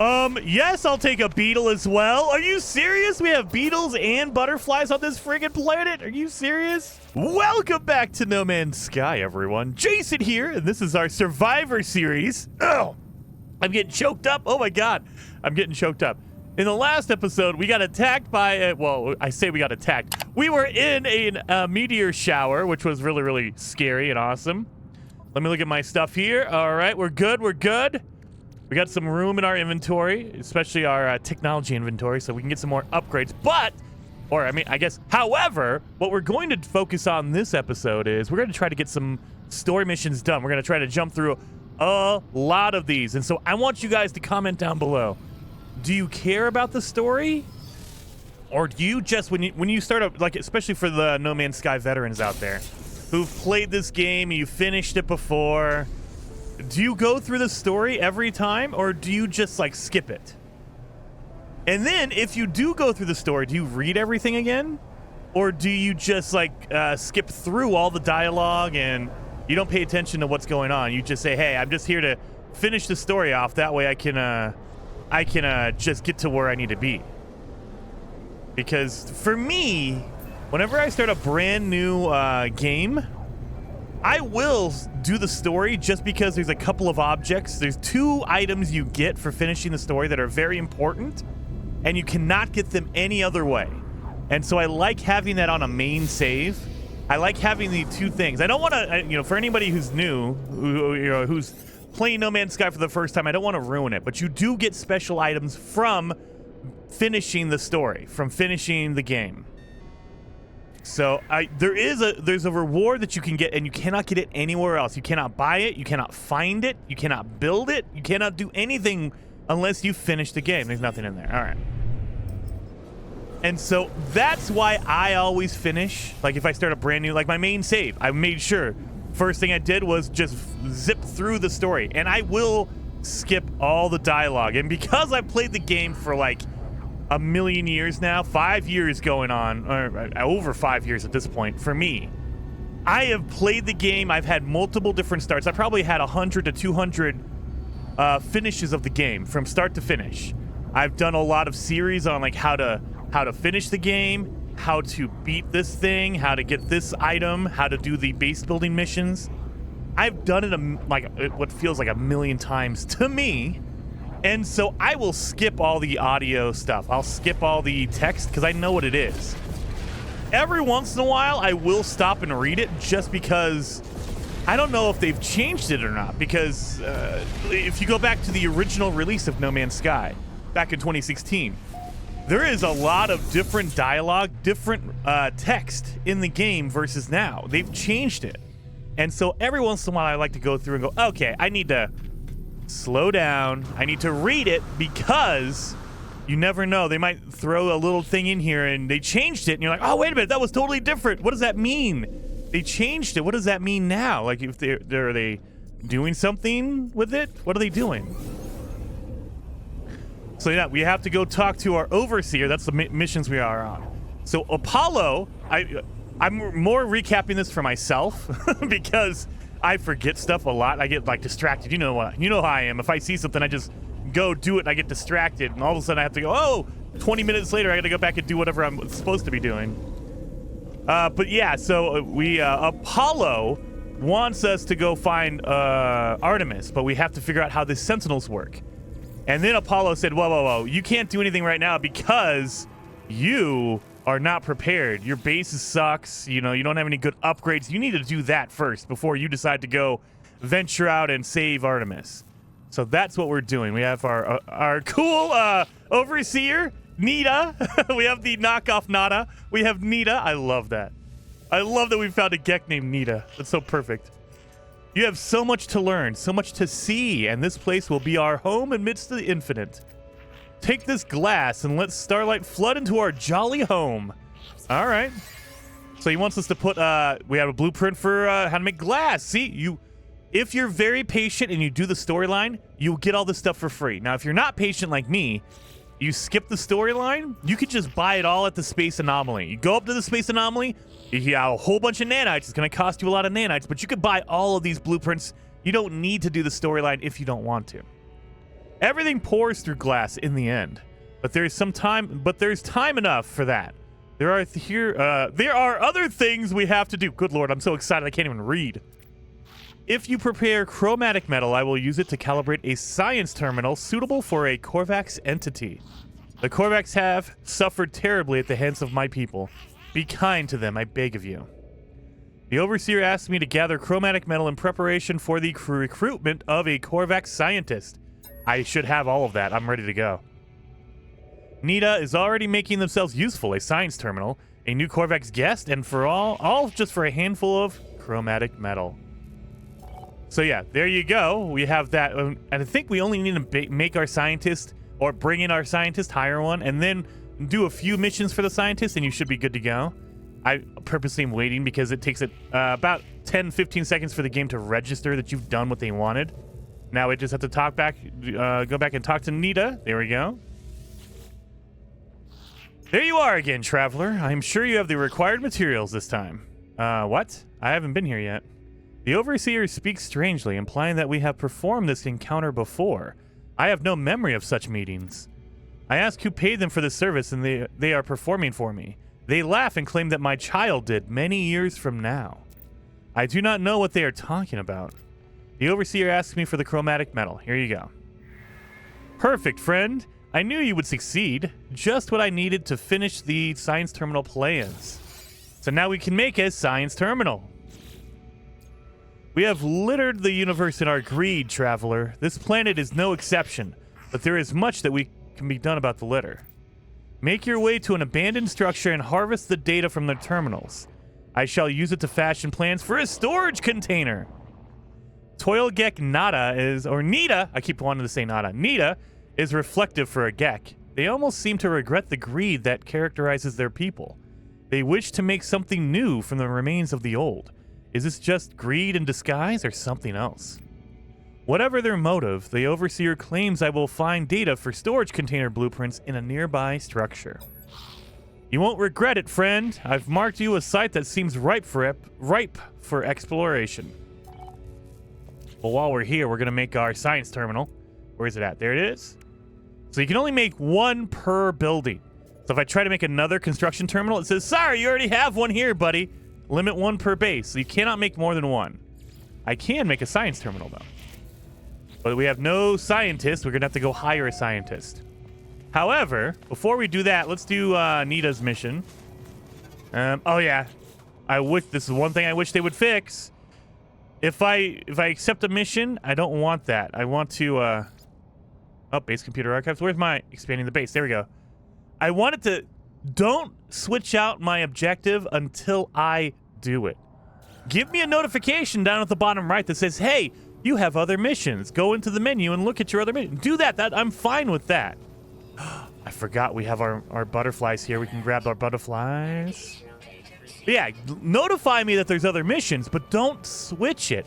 Yes, I'll take a beetle as well. Are you serious? We have beetles and butterflies on this friggin' planet? Are you serious? Welcome back to No Man's Sky, everyone. Jason here, and this is our Survivor series. Oh, I'm getting choked up. Oh my God, I'm getting choked up. In the last episode, we got attacked by, well, I say we got attacked. We were in a meteor shower, which was really, really scary and awesome. Let me look at my stuff here. All right, we're good, we're good. We got some room in our inventory, especially our technology inventory, so we can get some more upgrades. But, or I mean, I guess, however, what we're going to focus on this episode is we're going to try to get some story missions done. We're going to try to jump through a lot of these. And so I want you guys to comment down below. Do you care about the story? Or do you just, when you start up, like, especially for the No Man's Sky veterans out there who've played this game, you finished it before, do you go through the story every time, or do you just, like, skip it? And then, if you do go through the story, do you read everything again? Or do you just, like, skip through all the dialogue and you don't pay attention to what's going on? You just say, hey, I'm just here to finish the story off. That way I can just get to where I need to be. Because, for me, whenever I start a brand new game, I will do the story just because there's a couple of objects. There's 2 items you get for finishing the story that are very important, and you cannot get them any other way. And so I like having that on a main save. I like having the 2 things. I don't want to, for anybody who's new, who's playing No Man's Sky for the first time, I don't want to ruin it, but you do get special items from finishing the story, from finishing the game. So there's a reward that you can get, and you cannot get it anywhere else. You cannot buy it, you cannot find it, you cannot build it, you cannot do anything unless you finish the game. There's nothing in there. All right. And so that's why I always finish, like if I start a brand new, like my main save, I made sure first thing I did was just zip through the story, and I will skip all the dialogue. And because I've played the game for like a million years now, 5 years going on, or over 5 years at this point for me, I have played the game. I've had multiple different starts. I probably had 100 to 200 finishes of the game from start to finish. I've done a lot of series on like how to finish the game, how to beat this thing, how to get this item, how to do the base building missions. I've done it like what feels like a million times to me. And so I will skip all the audio stuff. I'll skip all the text because I know what it is. Every once in a while, I will stop and read it just because I don't know if they've changed it or not. Because if you go back to the original release of No Man's Sky back in 2016, there is a lot of different dialogue, different text in the game versus now. They've changed it. And so every once in a while, I like to go through and go, okay, I need to slow down. I need to read it because you never know. They might throw a little thing in here and they changed it. And you're like, oh, wait a minute. That was totally different. What does that mean? They changed it. What does that mean now? Like, if are they doing something with it? What are they doing? So, yeah, we have to go talk to our overseer. That's the missions we are on. So, Apollo, I'm more recapping this for myself because I forget stuff a lot. I get like distracted. You know how I am. If I see something, I just go do it and I get distracted. And all of a sudden I have to go, oh, 20 minutes later, I got to go back and do whatever I'm supposed to be doing. But yeah, so Apollo wants us to go find Artemis, but we have to figure out how the Sentinels work. And then Apollo said, whoa, you can't do anything right now because you are not prepared. Your base sucks. You don't have any good upgrades. You need to do that first before you decide to go venture out and save Artemis. So that's what we're doing. We have our cool overseer, Nita. We have the knockoff Nada. We have Nita. I love that. I love that we found a Gek named Nita. That's so perfect. You have so much to learn, so much to see, and this place will be our home amidst the infinite. Take this glass and let starlight flood into our jolly home. All right. So he wants us to put, we have a blueprint for how to make glass. See, if you're very patient and you do the storyline, you'll get all this stuff for free. Now, if you're not patient like me, you skip the storyline, you could just buy it all at the Space Anomaly. You go up to the Space Anomaly, you get a whole bunch of nanites. It's going to cost you a lot of nanites, but you could buy all of these blueprints. You don't need to do the storyline if you don't want to. Everything pours through glass in the end, but there's time enough for that. There are other things we have to do. Good Lord, I'm so excited I can't even read. If you prepare chromatic metal, I will use it to calibrate a science terminal suitable for a Korvax entity. The Korvax have suffered terribly at the hands of my people. Be kind to them, I beg of you. The Overseer asked me to gather chromatic metal in preparation for the recruitment of a Korvax scientist. I should have all of that. I'm ready to go. Nita is already making themselves useful, a science terminal, a new Korvax guest, and for all just for a handful of chromatic metal. So yeah, there you go. We have that, and I think we only need to make our scientist, or bring in our scientist, hire one, and then do a few missions for the scientist, and you should be good to go. I purposely am waiting because it takes about 10-15 seconds for the game to register that you've done what they wanted. Now we just have to go back and talk to Nita. There we go. There you are again, traveler. I'm sure you have the required materials this time. What? I haven't been here yet. The Overseer speaks strangely, implying that we have performed this encounter before. I have no memory of such meetings. I ask who paid them for this service, and they are performing for me. They laugh and claim that my child did many years from now. I do not know what they are talking about. The Overseer asks me for the chromatic metal. Here you go. Perfect, friend. I knew you would succeed. Just what I needed to finish the science terminal plans. So now we can make a science terminal. We have littered the universe in our greed, traveler. This planet is no exception, but there is much that can be done about the litter. Make your way to an abandoned structure and harvest the data from the terminals. I shall use it to fashion plans for a storage container. Toilgek Nada Nita, I keep wanting to say Nada. Nita is reflective for a Gek. They almost seem to regret the greed that characterizes their people. They wish to make something new from the remains of the old. Is this just greed in disguise or something else? Whatever their motive, the Overseer claims I will find data for storage container blueprints in a nearby structure. You won't regret it, friend. I've marked you a site that seems ripe for exploration. Well, while we're here, we're going to make our science terminal. Where is it at? There it is. So you can only make one per building. So if I try to make another construction terminal, it says, sorry, you already have one here, buddy. Limit one per base, so you cannot make more than one. I can make a science terminal, though. But we have no scientist. We're going to have to go hire a scientist. However, before we do that, let's do Nita's mission. Oh, yeah. This is one thing I wish they would fix. If I accept a mission, I don't want that. I want to... base computer archives. Where's my expanding the base? There we go. I wanted to... Don't switch out my objective until I do it. Give me a notification down at the bottom right that says, hey, you have other missions. Go into the menu and look at your other mission. Do that. I'm fine with that. I forgot we have our butterflies here. We can grab our butterflies. But yeah, notify me that there's other missions, but don't switch it.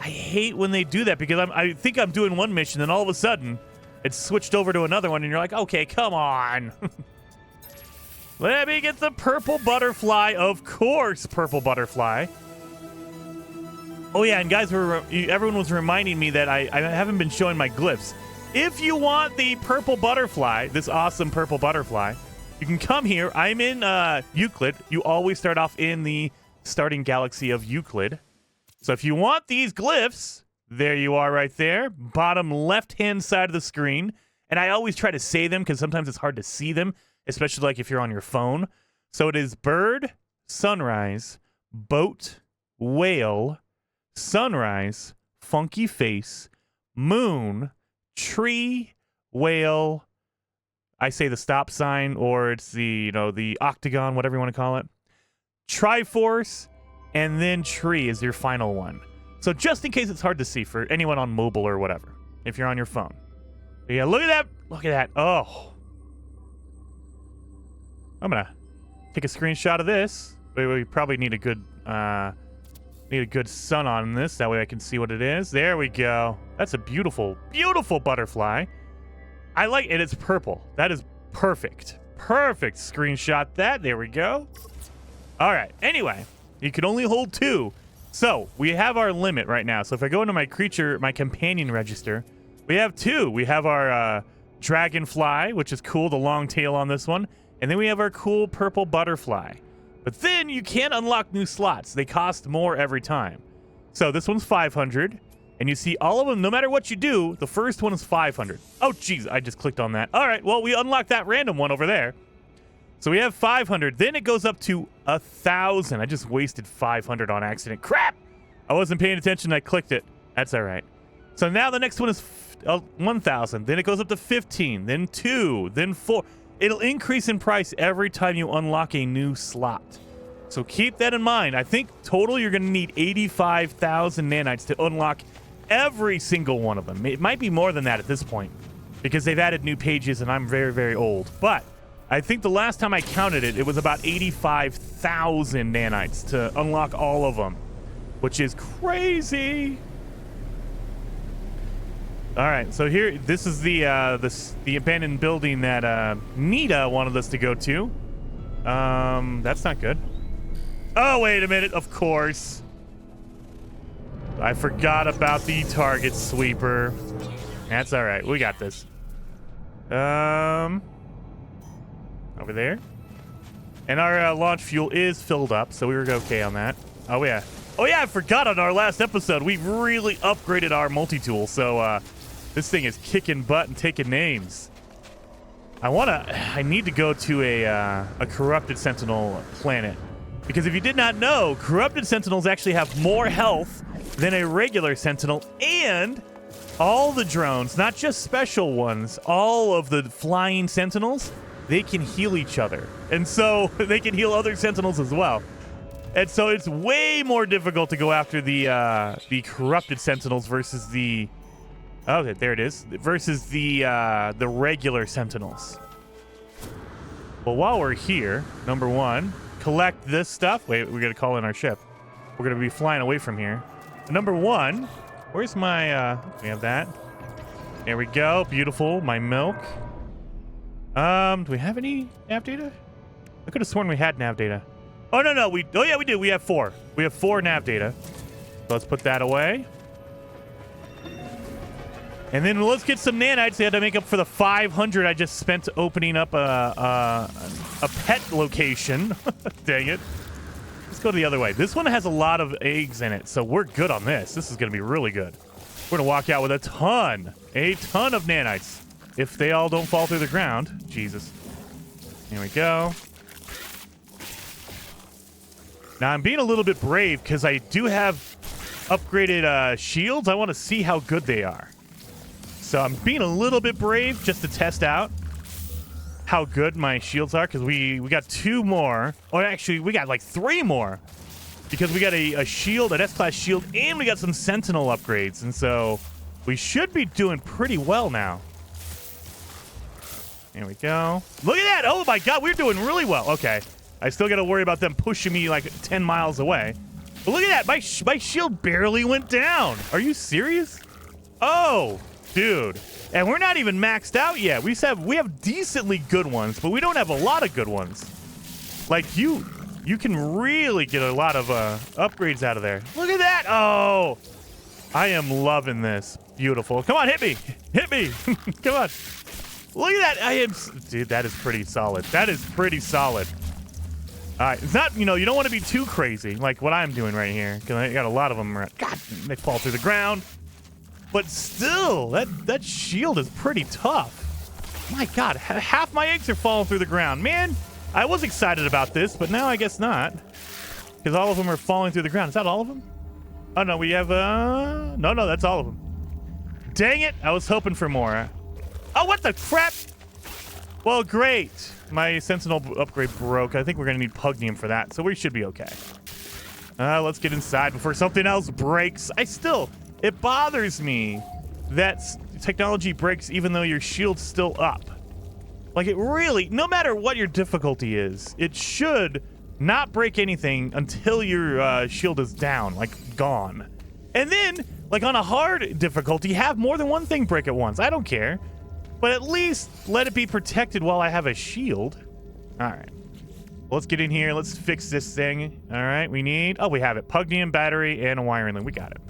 I hate when they do that because I think I'm doing one mission and all of a sudden it's switched over to another one and you're like, okay, come on. Let me get the purple butterfly. Of course, purple butterfly. Oh, yeah, and guys, everyone was reminding me that I haven't been showing my glyphs. If you want the purple butterfly, this awesome purple butterfly, you can come here. I'm in Euclid. You always start off in the starting galaxy of Euclid. So if you want these glyphs, there you are right there. Bottom left-hand side of the screen. And I always try to say them because sometimes it's hard to see them, especially like if you're on your phone. So it is bird, sunrise, boat, whale, sunrise, funky face, moon, tree, whale. I say the stop sign, or it's the octagon, whatever you want to call it. Triforce, and then tree is your final one. So just in case it's hard to see for anyone on mobile or whatever, if you're on your phone. But yeah, look at that. Look at that. Oh. I'm gonna take a screenshot of this. We probably need a good sun on this. That way I can see what it is. There we go. That's a beautiful, beautiful butterfly. I like it. It's purple. That is perfect. Perfect. Screenshot that. There we go. All right. Anyway, you can only hold 2. So we have our limit right now. So if I go into my companion register, We have two. We have our dragonfly, which is cool, the long tail on this one. And then we have our cool purple butterfly. But then you can't unlock new slots. They cost more every time. So this one's 500. And you see all of them, no matter what you do, the first one is 500. Oh, jeez, I just clicked on that. All right, well, we unlocked that random one over there. So we have 500. Then it goes up to 1,000. I just wasted 500 on accident. Crap! I wasn't paying attention. I clicked it. That's all right. So now the next one is 1,000. Then it goes up to 15. Then 2. Then 4. It'll increase in price every time you unlock a new slot. So keep that in mind. I think total you're going to need 85,000 nanites to unlock every single one of them. It might be more than that at this point because they've added new pages and I'm very, very old. But I think the last time I counted it, it was about 85,000 nanites to unlock all of them, which is crazy. All right, so here, this is the abandoned building that Nita wanted us to go to. That's not good. Oh, wait a minute, of course. I forgot about the target sweeper. That's all right, we got this. Over there. And our launch fuel is filled up, so we were okay on that. Oh, yeah. Oh, yeah, I forgot on our last episode, we really upgraded our multi-tool, so this thing is kicking butt and taking names. I need to go to a corrupted Sentinel planet. Because if you did not know, corrupted Sentinels actually have more health than a regular Sentinel, and all the drones, not just special ones, all of the flying Sentinels, they can heal each other. And so they can heal other Sentinels as well. And so it's way more difficult to go after the corrupted Sentinels versus the... Oh, there it is. Versus the regular Sentinels. Well, while we're here, number one, collect this stuff. Wait, we're going to call in our ship. We're going to be flying away from here. Number one, where's my... we have that. There we go. Beautiful. My milk. Do we have any nav data? I could have sworn we had nav data. Oh, no. Oh, yeah, we do. We have 4. We have 4 nav data. So let's put that away. And then let's get some nanites. They had to make up for the 500 I just spent opening up a pet location. Dang it. Let's go the other way. This one has a lot of eggs in it, so we're good on this. This is going to be really good. We're going to walk out with a ton of nanites. If they all don't fall through the ground. Jesus. Here we go. Now, I'm being a little bit brave because I do have upgraded shields. I want to see how good they are. So I'm being a little bit brave just to test out how good my shields are because we got 2 more. Or actually, we got like 3 more. Because we got a shield, an S-Class shield, and we got some Sentinel upgrades. And so we should be doing pretty well now. There we go. Look at that. Oh, my God. We're doing really well. Okay. I still got to worry about them pushing me like 10 miles away. But look at that. My shield barely went down. Are you serious? Oh, dude. And we're not even maxed out yet. We have decently good ones, but we don't have a lot of good ones. Like, you can really get a lot of upgrades out of there. Look at that. Oh, I am loving this. Beautiful. Come on, hit me. Hit me. Come on. Look at that. Dude, that is pretty solid. That is pretty solid. All right. It's not, you don't want to be too crazy like what I'm doing right here. Because I got a lot of them. God, they fall through the ground. But still, that shield is pretty tough. My God, half my eggs are falling through the ground. Man, I was excited about this, but now I guess not. Because all of them are falling through the ground. Is that all of them? Oh, no, we have... No, that's all of them. Dang it. I was hoping for more. Oh, what the crap? Well, great. My Sentinel upgrade broke. I think we're going to need Pugnium for that, so we should be okay. Let's get inside before something else breaks. It bothers me that technology breaks even though your shield's still up. Like, it really, no matter what your difficulty is, it should not break anything until your shield is down, like gone. And then, like on a hard difficulty, have more than one thing break at once. I don't care. But at least let it be protected while I have a shield. All right. Let's get in here. Let's fix this thing. All right. We need... Oh, we have it. Pugnium, battery, and a wiring link. We got it.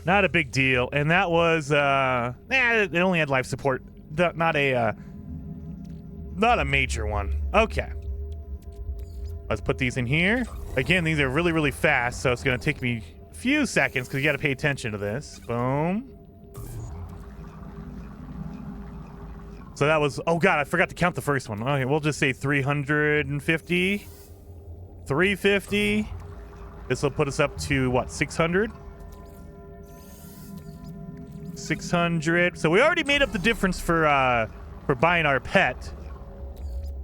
Not a big deal. And that was, it only had life support. Not a major one. Okay. Let's put these in here. Again, these are really, really fast, so it's going to take me a few seconds because you got to pay attention to this. Boom. So that was, oh God, I forgot to count the first one. Okay, we'll just say 350. 350. This will put us up to, what, 600? 600. So we already made up the difference for buying our pet.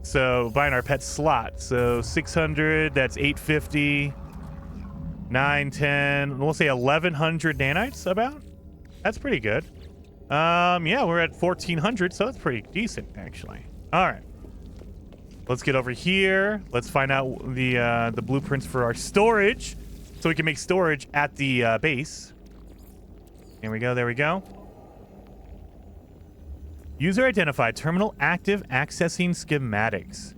So buying our pet slot. So 600, that's 850. 9, 10, we'll say 1100 nanites about. That's pretty good. Yeah, we're at 1400, so that's pretty decent actually. All right. Let's get over here. Let's find out the blueprints for our storage so we can make storage at the base. There we go. There we go. User identified. Terminal active. Accessing schematics.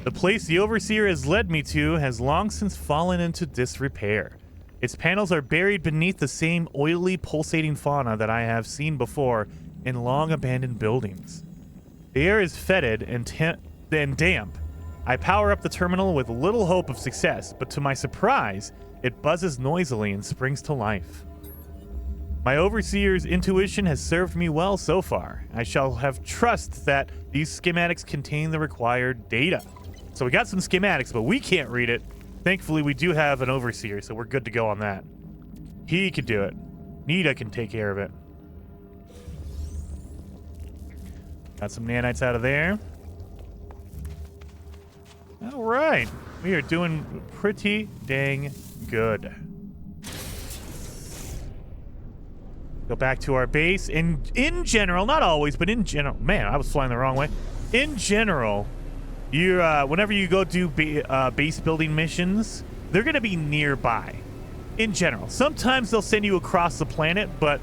The place the Overseer has led me to has long since fallen into disrepair. Its panels are buried beneath the same oily, pulsating fauna that I have seen before in long abandoned buildings. The air is fetid and damp. I power up the terminal with little hope of success, but to my surprise, it buzzes noisily and springs to life. My Overseer's intuition has served me well so far. I shall have trust that these schematics contain the required data. So we got some schematics, but we can't read it. Thankfully, we do have an Overseer, so we're good to go on that. He could do it. Nita can take care of it. Got some nanites out of there. All right. We are doing pretty dang good. Go back to our base. In general, not always, but in general. Man, I was flying the wrong way. In general, you whenever you go do base building missions, they're going to be nearby. In general. Sometimes they'll send you across the planet, but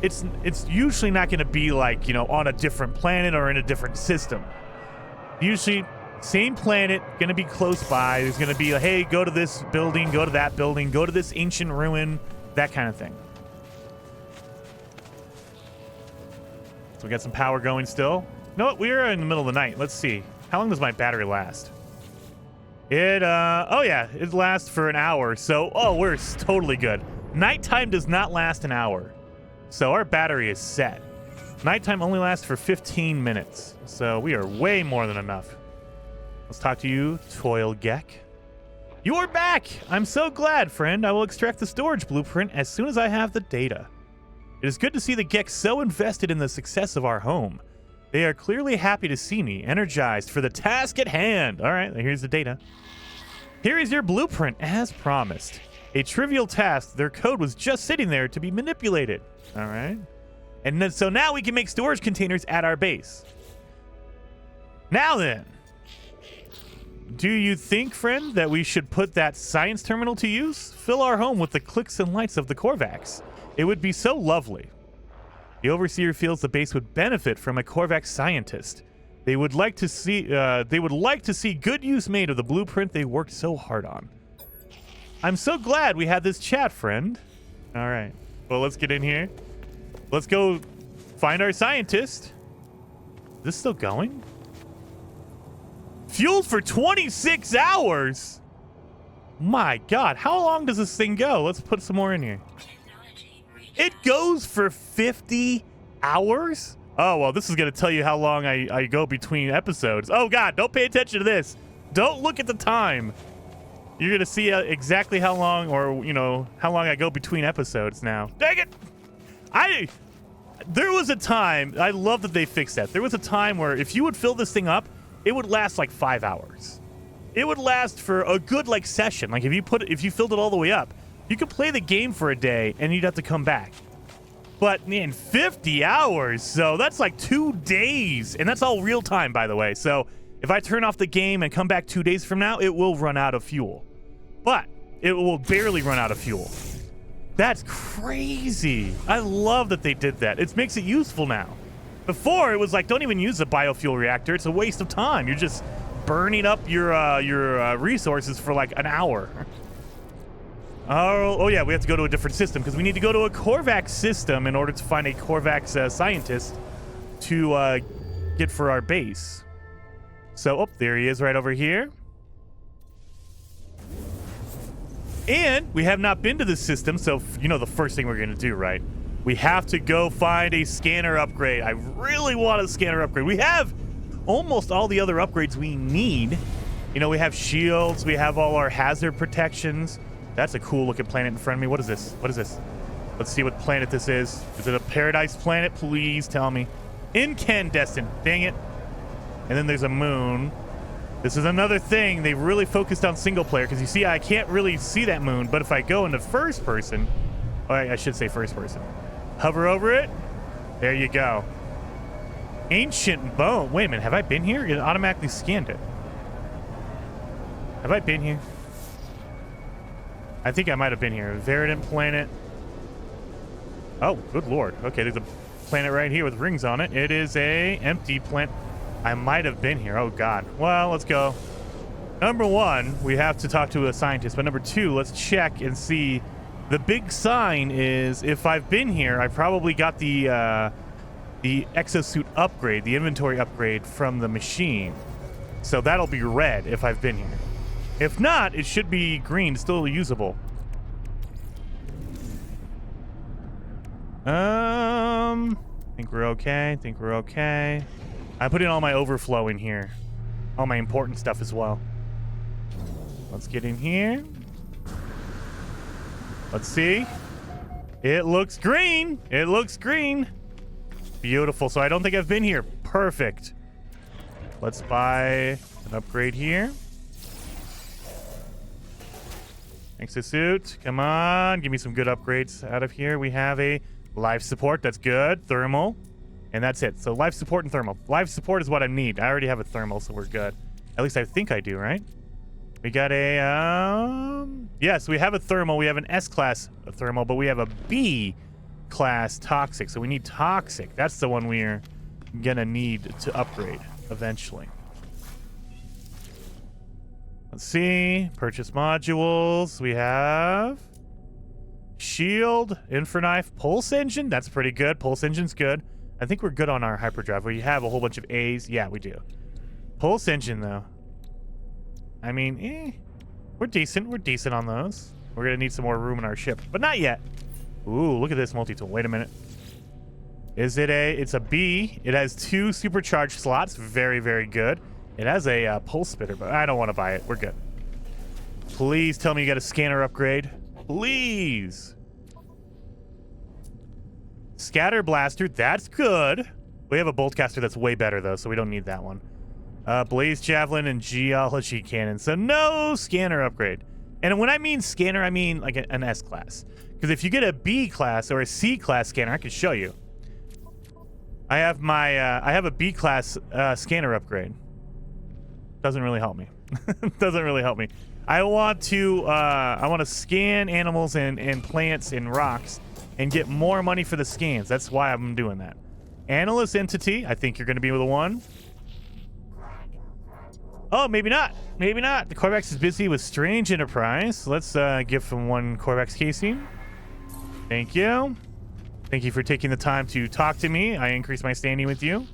it's usually not going to be like, you know, on a different planet or in a different system. Usually, same planet, going to be close by. There's going to be a, hey, go to this building, go to that building, go to this ancient ruin, that kind of thing. So we got some power going still. No, we're in the middle of the night. Let's see. How long does my battery last? It, oh yeah, it lasts for an hour. So, oh, we're totally good. Nighttime does not last an hour. So our battery is set. Nighttime only lasts for 15 minutes. So we are way more than enough. Let's talk to you, Toil Gek. You're back! I'm so glad, friend. I will extract the storage blueprint as soon as I have the data. It is good to see the Geks so invested in the success of our home. They are clearly happy to see me, energized for the task at hand. All right, here's the data. Here is your blueprint, as promised. A trivial task. Their code was just sitting there to be manipulated. All right. And then, so now we can make storage containers at our base. Now then, do you think, friend, that we should put that science terminal to use? Fill our home with the clicks and lights of the Korvax. It would be so lovely. The Overseer feels the base would benefit from a Korvax scientist. They would like to see good use made of the blueprint they worked so hard on. I'm so glad we had this chat, friend. All right. Well, let's get in here. Let's go find our scientist. Is this still going? Fueled for 26 hours. My God, how long does this thing go? Let's put some more in here. It goes for 50 hours? Oh, well, this is going to tell you how long I go between episodes. Oh, God, don't pay attention to this. Don't look at the time. You're going to see exactly how long, or, you know, how long I go between episodes now. Dang it! There was a time, I love that they fixed that. There was a time where if you would fill this thing up, it would last like 5 hours. It would last for a good, like, session. Like, if you filled it all the way up, you could play the game for a day, and you'd have to come back. But, man, 50 hours, so that's like 2 days. And that's all real time, by the way. So if I turn off the game and come back 2 days from now, it will run out of fuel. But it will barely run out of fuel. That's crazy. I love that they did that. It makes it useful now. Before, it was like, don't even use a biofuel reactor. It's a waste of time. You're just burning up your resources for like an hour. Oh yeah, we have to go to a different system because we need to go to a Korvax system in order to find a Korvax scientist to get for our base. So, oh, there he is right over here. And we have not been to this system, so you know the first thing we're going to do, right? We have to go find a scanner upgrade. I really want a scanner upgrade. We have almost all the other upgrades we need. You know, we have shields. We have all our hazard protections. That's a cool looking planet in front of me. What is this? What is this? Let's see what planet this is. Is it a paradise planet? Please tell me. Incandescent. Dang it. And then there's a moon. This is another thing. They really focused on single player because you see, I can't really see that moon. But if I go into first person, oh, I should say first person. Hover over it. There you go. Ancient bone. Wait a minute. Have I been here? It automatically scanned it. Have I been here? I think I might have been here. Verdant planet. Oh, good lord. Okay, there's a planet right here with rings on it. It is a empty planet. I might have been here. Oh, God. Well, let's go. Number one, we have to talk to a scientist. But number two, let's check and see. The big sign is if I've been here, I probably got the exosuit upgrade, the inventory upgrade from the machine. So that'll be red if I've been here. If not, it should be green, still usable. I think we're okay. I think we're okay. I put in all my overflow in here. All my important stuff as well. Let's get in here. Let's see. It looks green. It looks green. Beautiful. So I don't think I've been here. Perfect. Let's buy an upgrade here. Exosuit. Come on. Give me some good upgrades out of here. We have a life support. That's good. Thermal. And that's it. So life support and thermal. Life support is what I need. I already have a thermal, so we're good. At least I think I do, right? We got a, yes, we have a thermal. We have an S-class thermal, but we have a B-class toxic. So we need toxic. That's the one we're gonna need to upgrade eventually. Let's see. Purchase modules. We have shield, infraknife, pulse engine. That's pretty good. Pulse engine's good. I think we're good on our hyperdrive. We have a whole bunch of A's. Yeah, we do. Pulse engine, though. I mean, we're decent. We're decent on those. We're going to need some more room in our ship, but not yet. Ooh, look at this multi-tool. Wait a minute. Is it a... It's a B. It has 2 supercharged slots. Very, very good. It has a pulse spitter, but I don't want to buy it. We're good. Please tell me you got a scanner upgrade. Please. Scatter blaster. That's good. We have a bolt caster that's way better, though, so we don't need that one. Blaze javelin and geology cannon. So no scanner upgrade. And when I mean scanner, I mean like an S class. Because if you get a B class or a C class scanner, I can show you. I have my I have a B class scanner upgrade. Doesn't really help me. Doesn't really help me. I want to scan animals and plants and rocks and get more money for the scans. That's why I'm doing that. Analyst entity. I think you're going to be with a 1. Oh, maybe not. Maybe not. The Korvax is busy with strange enterprise. Let's give him 1 Korvax casing. Thank you. Thank you for taking the time to talk to me. I increased my standing with you.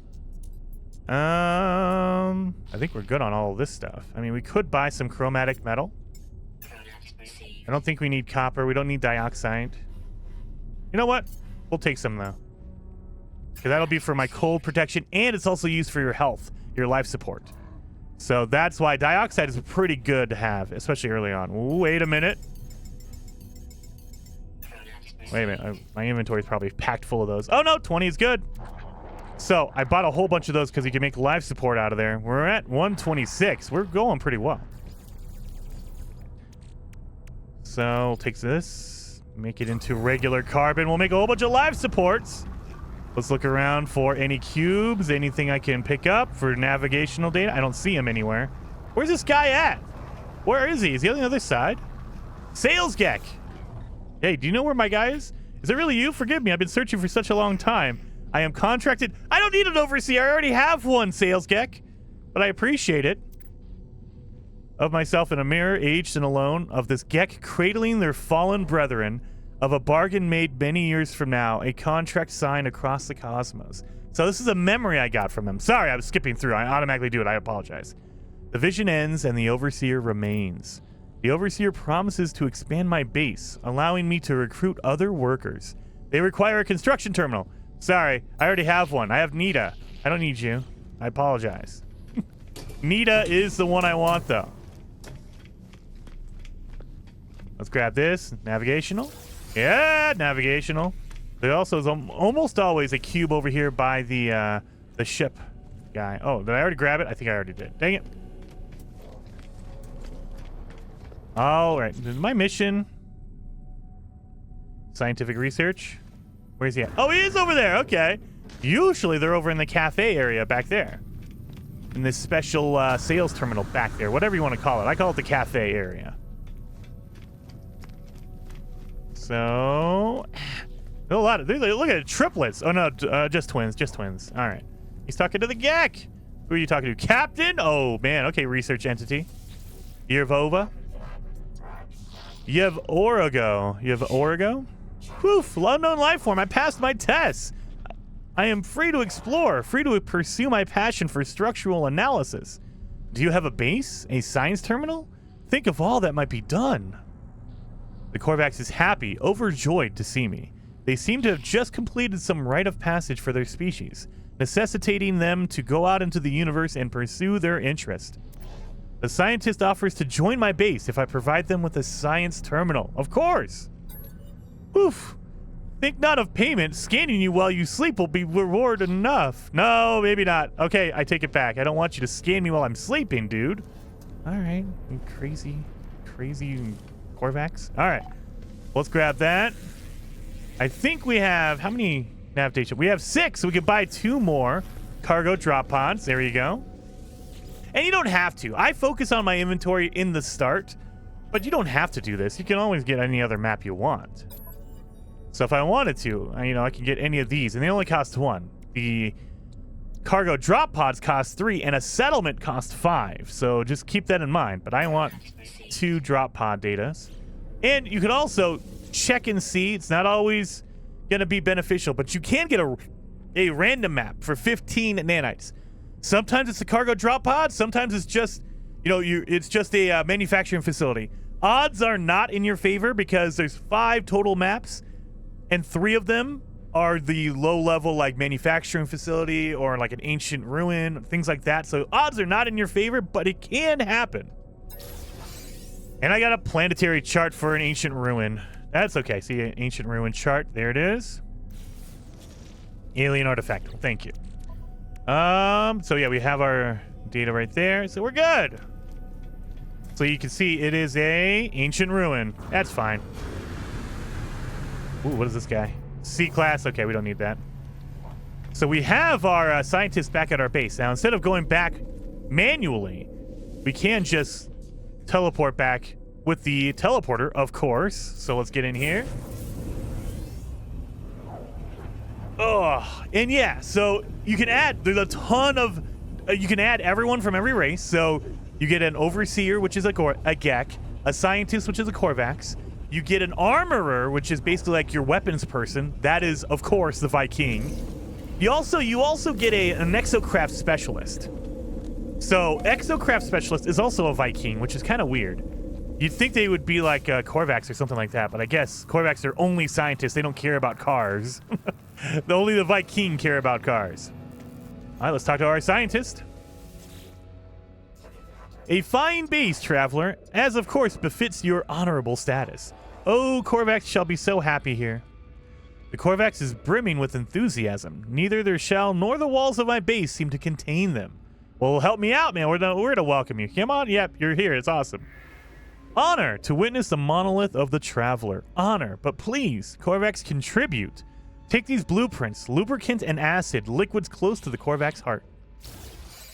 I think we're good on all of this stuff. I mean, we could buy some chromatic metal. I don't think we need copper. We don't need dioxide. You know what? We'll take some, though. Because that'll be for my cold protection, and it's also used for your health, your life support. So that's why dioxide is pretty good to have, especially early on. Wait a minute. Wait a minute. My inventory is probably packed full of those. Oh, no. 20 is good. So I bought a whole bunch of those because you can make life support out of there. We're at 126. We're going pretty well. So we'll take this, make it into regular carbon. We'll make a whole bunch of life supports. Let's look around for any cubes, anything I can pick up for navigational data. I don't see him anywhere. Where's this guy at? Where is he? Is he on the other side? Sales Gek. Hey, do you know where my guy is? Is it really you? Forgive me. I've been searching for such a long time. I am contracted. I don't need an overseer. I already have one, Sales Gek. But I appreciate it. of myself in a mirror, aged and alone, of this Gek cradling their fallen brethren, of a bargain made many years from now, a contract signed across the cosmos. So this is a memory I got from him. Sorry, I was skipping through. I automatically do it. I apologize. The vision ends and the Overseer remains. The Overseer promises to expand my base, allowing me to recruit other workers. They require a construction terminal. Sorry, I already have one. I have Nita. I don't need you. I apologize. Nita is the one I want, though. Let's grab this. Navigational. Yeah, navigational. There also is almost always a cube over here by the ship guy. Oh, did I already grab it? I think I already did. Dang it. All right. This is my mission. Scientific research. Where's he at? Oh, he is over there. Okay. Usually they're over in the cafe area back there. In this special sales terminal back there. Whatever you want to call it. I call it the cafe area. So... a lot of... Look at it. Triplets. Oh, no. Just twins. Just twins. All right. He's talking to the Gek. Who are you talking to? Captain? Oh, man. Okay. Research entity. Yervova. You have Origo. You have Origo? Poof. Unknown life form. I passed my tests. I am free to explore, free to pursue my passion for structural analysis. Do you have a base? A science terminal? Think of all that might be done. The Korvax is happy, overjoyed to see me. They seem to have just completed some rite of passage for their species, necessitating them to go out into the universe and pursue their interest. The scientist offers to join my base if I provide them with a science terminal. Of course! Oof. Think not of payment. Scanning you while you sleep will be reward enough. No, maybe not. Okay, I take it back. I don't want you to scan me while I'm sleeping, dude. All right. You crazy Korvax. All right. Let's grab that. I think we have... How many navigation? We have 6, so we could buy 2 more cargo drop pods. There you go. And you don't have to. I focus on my inventory in the start, but you don't have to do this. You can always get any other map you want. So if I wanted to, I can get any of these, and they only cost 1. The cargo drop pods cost 3, and a settlement cost 5. So just keep that in mind. But I want 2 drop pod datas. And you could also check and see. It's not always going to be beneficial, but you can get a random map for 15 nanites. Sometimes it's a cargo drop pod. Sometimes it's just, it's just a manufacturing facility. Odds are not in your favor because there's 5 total maps. And 3 of them are the low-level, like, manufacturing facility or, like, an ancient ruin, things like that. So odds are not in your favor, but it can happen. And I got a planetary chart for an ancient ruin. That's okay. See, an ancient ruin chart. There it is. Alien artifact. Thank you. So, yeah, we have our data right there. So we're good. So you can see it is a ancient ruin. That's fine. Ooh, what is this guy? C-class. Okay, we don't need that. So we have our scientists back at our base. Now, instead of going back manually, we can just teleport back with the teleporter, of course. So let's get in here. Oh, and yeah, so you can add, there's a ton of, you can add everyone from every race. So you get an Overseer, which is a Gek, a Scientist, which is a Korvax. You get an Armorer, which is basically like your weapons person. That is, of course, the Viking. You also get an Exocraft Specialist. So Exocraft Specialist is also a Viking, which is kind of weird. You'd think they would be like Korvax or something like that, but I guess Korvax are only scientists. They don't care about cars. Only the Viking care about cars. All right, let's talk to our scientist. A fine base, traveler, as of course befits your honorable status. Oh, Korvax shall be so happy here. The Korvax is brimming with enthusiasm. Neither their shell nor the walls of my base seem to contain them. Well, help me out, man. We're going to welcome you. Come on. Yep, you're here. It's awesome. Honor to witness the monolith of the traveler. Honor, but please, Korvax, contribute. Take these blueprints, lubricant and acid, liquids close to the Korvax heart.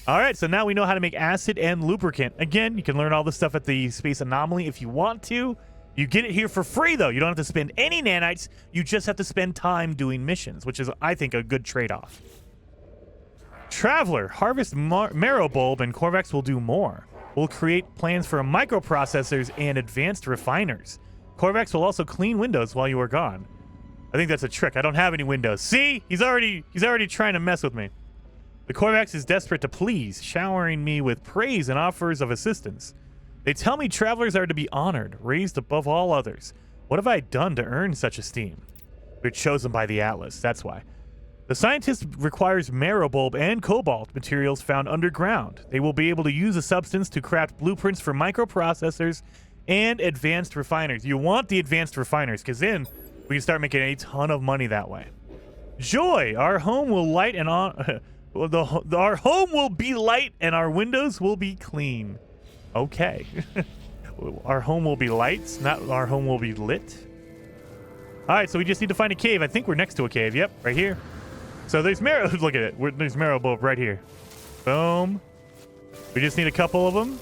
All right, so now we know how to make acid and lubricant. Again, you can learn all this stuff at the Space Anomaly if you want to. You get it here for free, though. You don't have to spend any nanites. You just have to spend time doing missions, which is, I think, a good trade-off. Traveler, harvest marrow bulb, and Korvax will do more. will create plans for microprocessors and advanced refiners. Korvax will also clean windows while you are gone. I think that's a trick. I don't have any windows. See? He's already trying to mess with me. The Korvax is desperate to please, showering me with praise and offers of assistance. They tell me travelers are to be honored, raised above all others. What have I done to earn such esteem? We're chosen by the Atlas, that's why. The scientist requires marrow bulb and cobalt materials found underground. They will be able to use a substance to craft blueprints for microprocessors and advanced refiners. You want the advanced refiners, because then we can start making a ton of money that way. Joy! Our home will light and on... our home will be light and our windows will be clean. Okay. Our home will be lights, not our home will be lit. All right, so we just need to find a cave. I think we're next to a cave. Yep, right here. So there's marrow. Look at it. There's marrow bulb right here. Boom. We just need a couple of them.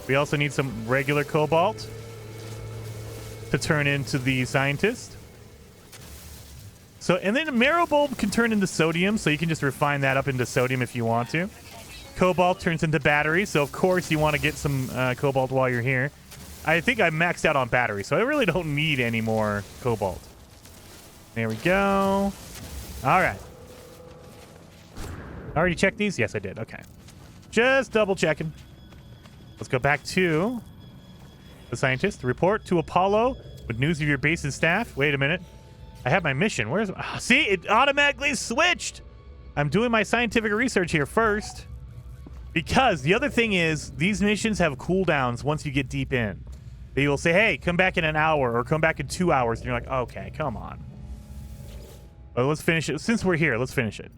We also need some regular cobalt to turn into the scientist. So, and then marrow bulb can turn into sodium, so you can just refine that up into sodium if you want to. Cobalt turns into battery, so of course you want to get some cobalt while you're here. I think I maxed out on battery, so I really don't need any more cobalt. There we go. All right. I already checked these? Yes, I did. Okay. Just double checking. Let's go back to the scientist. Report to Apollo with news of your base and staff. Wait a minute. I have my mission. Where's... see, it automatically switched. I'm doing my scientific research here first. Because the other thing is, these missions have cooldowns once you get deep in. They will say, hey, come back in an hour or come back in 2 hours. And you're like, okay, come on. Well, let's finish it. Since we're here, let's finish it.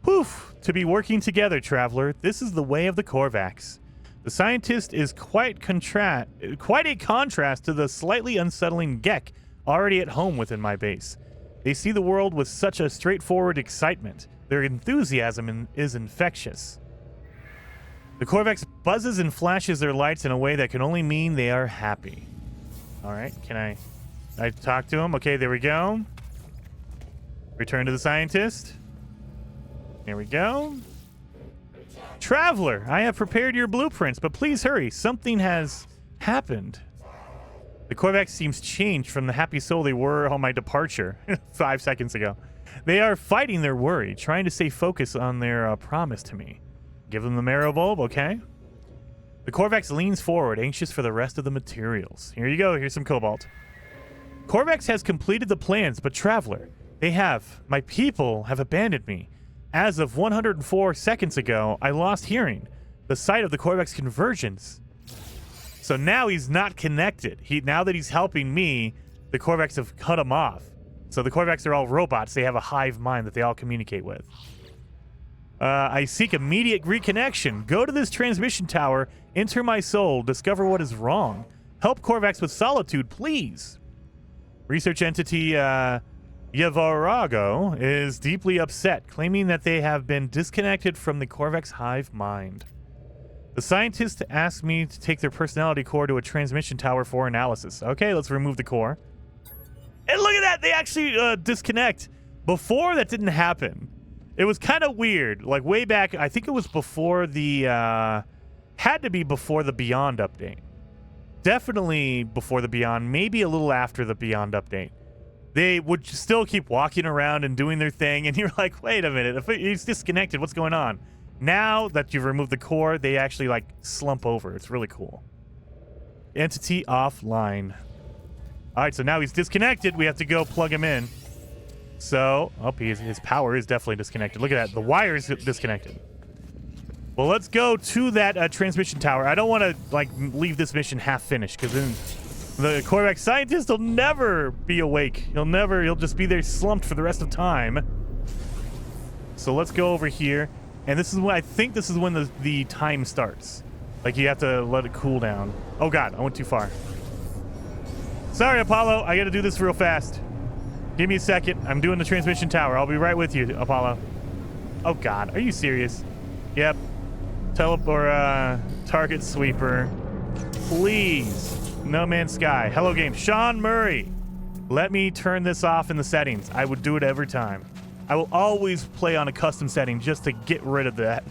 Poof! To be working together, traveler. This is the way of the Korvax. The scientist is quite a contrast to the slightly unsettling Gek already at home within my base. They see the world with such a straightforward excitement. Their enthusiasm is infectious. The Korvax buzzes and flashes their lights in a way that can only mean they are happy. All right, can I talk to him? Okay, there we go. Return to the scientist. There we go. Traveler, I have prepared your blueprints, but please hurry. Something has happened. The Korvax seems changed from the happy soul they were on my departure 5 seconds ago. They are fighting their worry, trying to stay focused on their promise to me. Give them the marrow bulb, okay? The Korvax leans forward, anxious for the rest of the materials. Here you go, here's some cobalt. Korvax has completed the plans, but traveler, my people have abandoned me. As of 104 seconds ago, I lost hearing. The site of the Korvax convergence. So now he's not connected. Now that he's helping me, the Korvax have cut him off. So the Korvax are all robots. They have a hive mind that they all communicate with. I seek immediate reconnection. Go to this transmission tower, enter my soul, discover what is wrong. Help Korvax with solitude, please. Research entity Yevarago is deeply upset, claiming that they have been disconnected from the Korvax hive mind. The scientist asked me to take their personality core to a transmission tower for analysis. Okay, let's remove the core. And look at that! They actually disconnect. Before, that didn't happen. It was kind of weird. Like, way back, I think it was before the... had to be before the Beyond update. Definitely before the Beyond. Maybe a little after the Beyond update. They would still keep walking around and doing their thing, and you're like, wait a minute. If he's disconnected, what's going on? Now that you've removed the core, they actually, like, slump over. It's really cool. Entity offline. All right, so now he's disconnected. We have to go plug him in. So, his power is definitely disconnected. Look at that. The wire is disconnected. Well, let's go to that transmission tower. I don't want to, like, leave this mission half finished, because then the Korvax scientist will never be awake. He'll just be there slumped for the rest of time. So let's go over here. And this is when I think this is when the time starts. Like, you have to let it cool down. Oh, God, I went too far. Sorry, Apollo. I got to do this real fast. Give me a second. I'm doing the transmission tower. I'll be right with you, Apollo. Oh, God. Are you serious? Yep. Teleport, target sweeper. Please. No Man's Sky. Hello, game. Sean Murray. Let me turn this off in the settings. I would do it every time. I will always play on a custom setting just to get rid of that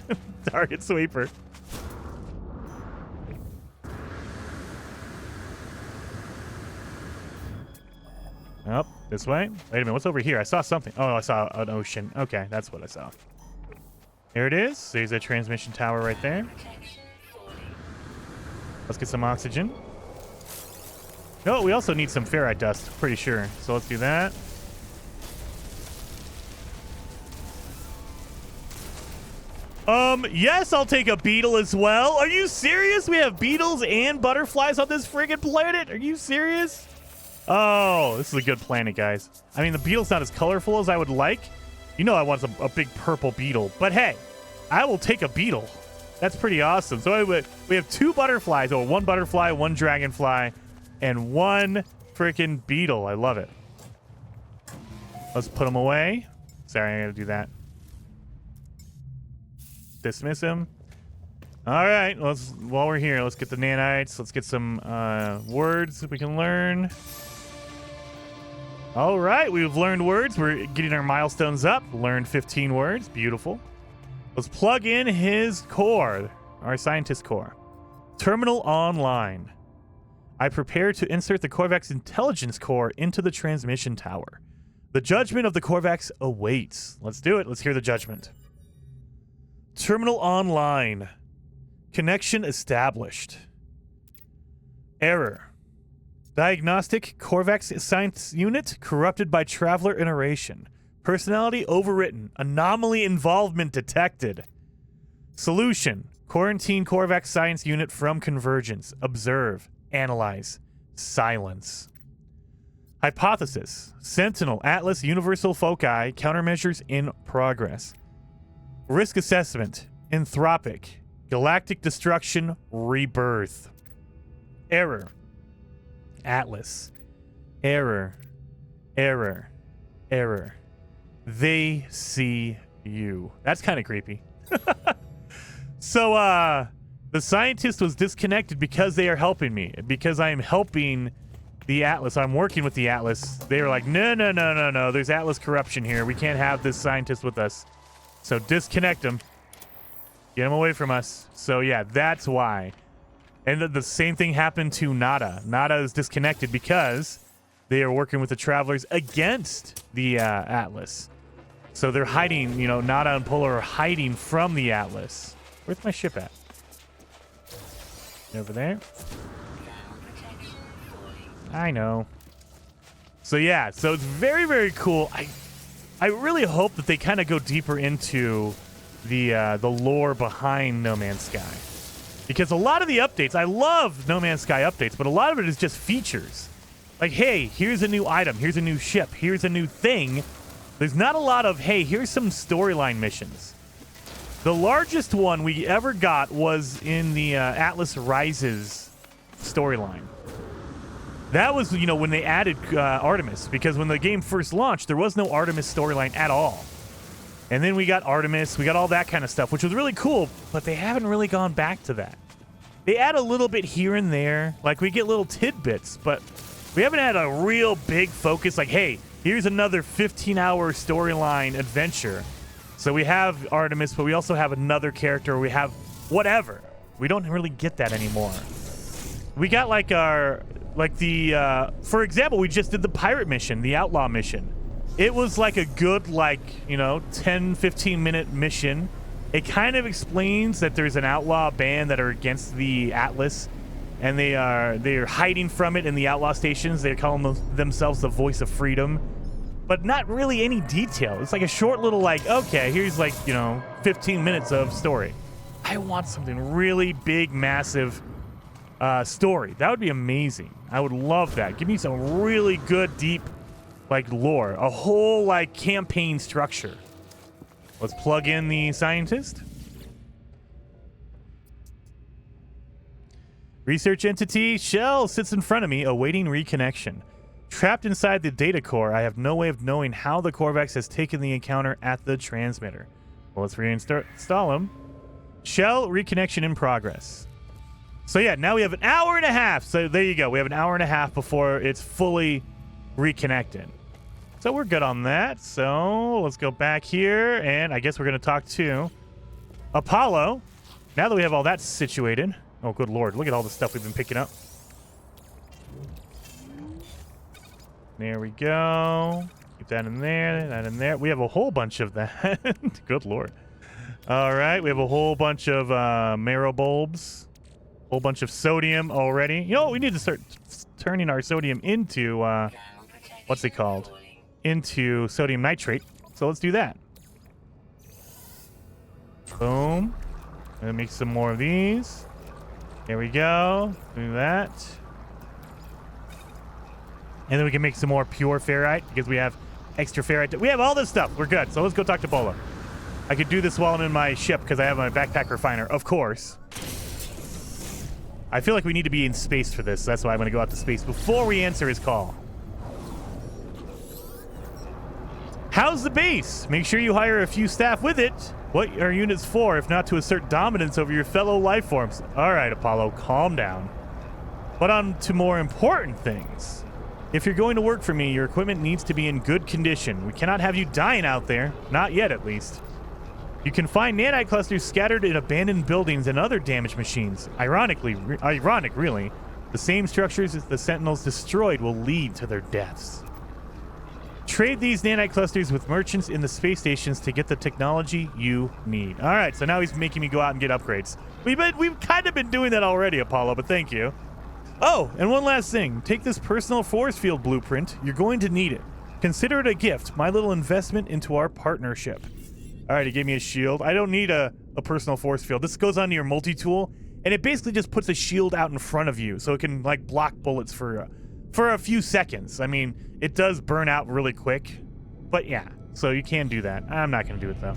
target sweeper. Oh, this way. Wait a minute. What's over here? I saw something. Oh, I saw an ocean. Okay, that's what I saw. There it is. There's a transmission tower right there. Let's get some oxygen. No, we also need some ferrite dust. Pretty sure. So let's do that. Yes, I'll take a beetle as well. Are you serious? We have beetles and butterflies on this friggin' planet? Are you serious? Oh, this is a good planet, guys. I mean, the beetle's not as colorful as I would like. You know I want a big purple beetle. But hey, I will take a beetle. That's pretty awesome. So we have 2 butterflies, or 1 butterfly, 1 dragonfly, and 1 freaking beetle. I love it. Let's put them away. Sorry, I gotta do that. Dismiss him. All right, while we're here, let's get the nanites. Let's get some words that we can learn. All right, we've learned words. We're getting our milestones up. Learned 15 words. Beautiful. Let's plug in his core, our scientist core. Terminal online. I prepare to insert the Korvax intelligence core into the transmission tower. The judgment of the Korvax awaits. Let's do it. Let's hear the judgment. Terminal online. Connection established. Error. Diagnostic Korvax science unit corrupted by traveler iteration. Personality overwritten. Anomaly involvement detected. Solution. Quarantine Korvax science unit from convergence. Observe. Analyze. Silence. Hypothesis. Sentinel Atlas Universal Foci countermeasures in progress. Risk assessment. Anthropic. Galactic destruction. Rebirth. Error. Atlas. Error. Error. Error. They see you. That's kind of creepy. So, the scientist was disconnected because they are helping me. Because I am helping the Atlas. I'm working with the Atlas. They were like, no. There's Atlas corruption here. We can't have this scientist with us. So disconnect him. Get him away from us. So, yeah, that's why. And the same thing happened to Nada. Nada is disconnected because they are working with the travelers against the Atlas. So they're hiding, you know, Nada and Polar are hiding from the Atlas. Where's my ship at? Over there. I know. So yeah, so it's very, very cool. I really hope that they kind of go deeper into the lore behind No Man's Sky. Because a lot of the updates, I love No Man's Sky updates, but a lot of it is just features. Like, hey, here's a new item, here's a new ship, here's a new thing. There's not a lot of, hey, here's some storyline missions. The largest one we ever got was in the Atlas Rises storyline. That was, you know, when they added Artemis, because when the game first launched, there was no Artemis storyline at all. And then we got Artemis, we got all that kind of stuff, which was really cool, but they haven't really gone back to that. They add a little bit here and there, like we get little tidbits, but we haven't had a real big focus, like, hey, here's another 15-hour storyline adventure. So we have Artemis, but we also have another character, we have whatever. We don't really get that anymore. We got like our, like the, for example, we just did the pirate mission, the outlaw mission. It was like a good, like, you know, 10, 15-minute mission. It kind of explains that there's an outlaw band that are against the Atlas, and they're hiding from it in the outlaw stations. They're calling themselves the Voice of Freedom, but not really any detail. It's like a short little, like, okay, here's like, you know, 15 minutes of story. I want something really big, massive story. That would be amazing. I would love that. Give me some really good, deep, like, lore, a whole like campaign structure. Let's plug in the scientist. Research entity Shell sits in front of me awaiting reconnection. Trapped inside the data core, I have no way of knowing how the Korvax has taken the encounter at the transmitter. Well, let's reinstall him. Shell reconnection in progress. So yeah, now we have an hour and a half. So there you go. We have an hour and a half before it's fully reconnected. So we're good on that. So let's go back here, and I guess we're going to talk to Apollo. Now that we have all that situated. Oh, good Lord. Look at all the stuff we've been picking up. There we go. Keep that in there, that in there. We have a whole bunch of that. Good lord. All right, we have a whole bunch of marrow bulbs. Whole bunch of sodium already. You know, we need to start turning our sodium into, what's it called? Into sodium nitrate. So let's do that. Boom. And make some more of these. There we go. Do that. And then we can make some more pure ferrite because we have extra ferrite. We have all this stuff. We're good. So let's go talk to Bolo. I could do this while I'm in my ship because I have my backpack refiner, of course. I feel like we need to be in space for this. So that's why I'm going to go out to space before we answer his call. How's the base? Make sure you hire a few staff with it. What are units for, if not to assert dominance over your fellow life forms? All right, Apollo, calm down. But on to more important things. If you're going to work for me, your equipment needs to be in good condition. We cannot have you dying out there. Not yet, at least. You can find nanite clusters scattered in abandoned buildings and other damaged machines. Ironic, really. The same structures as the Sentinels destroyed will lead to their deaths. Trade these nanite clusters with merchants in the space stations to get the technology you need. All right, so now he's making me go out and get upgrades. We've kind of been doing that already, Apollo, but thank you. Oh, and one last thing. Take this personal force field blueprint. You're going to need it. Consider it a gift, my little investment into our partnership. All right, he gave me a shield. I don't need a personal force field. This goes onto your multi-tool, and it basically just puts a shield out in front of you so it can, like, block bullets for a few seconds. I mean, it does burn out really quick, but yeah, so you can do that. I'm not going to do it, though.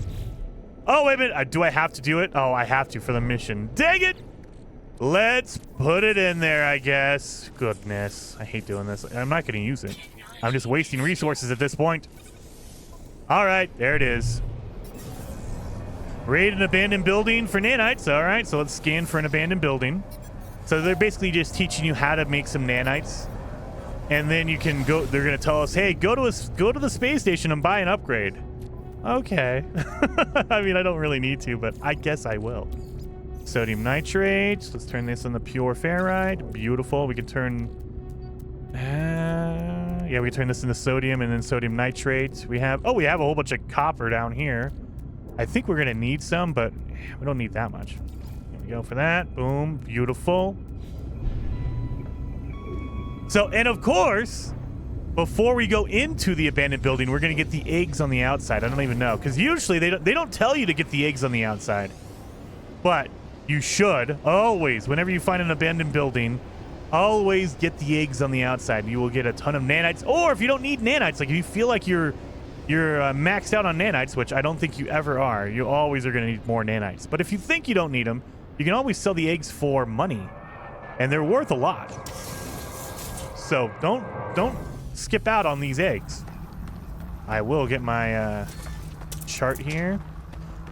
Oh, wait a minute. Do I have to do it? Oh, I have to for the mission. Dang it! Let's put it in there, I guess. Goodness, I hate doing this. I'm not going to use it. I'm just wasting resources at this point. All right, there it is. Raid an abandoned building for nanites. All right, so let's scan for an abandoned building. So they're basically just teaching you how to make some nanites. And then you can go, they're going to tell us, hey, go to the space station and buy an upgrade. Okay. I mean, I don't really need to, but I guess I will. Sodium nitrate. Let's turn this into pure ferrite. Beautiful. We can turn... yeah, we can turn this into sodium and then sodium nitrate. We have a whole bunch of copper down here. I think we're going to need some, but we don't need that much. Here we go for that. Boom. Beautiful. So, and of course, before we go into the abandoned building, we're going to get the eggs on the outside. I don't even know, because usually they don't tell you to get the eggs on the outside. But you should always, whenever you find an abandoned building, always get the eggs on the outside. You will get a ton of nanites. Or if you don't need nanites, like if you feel like you're maxed out on nanites, which I don't think you ever are, you always are going to need more nanites. But if you think you don't need them, you can always sell the eggs for money, and they're worth a lot. So don't skip out on these eggs. I will get my chart here.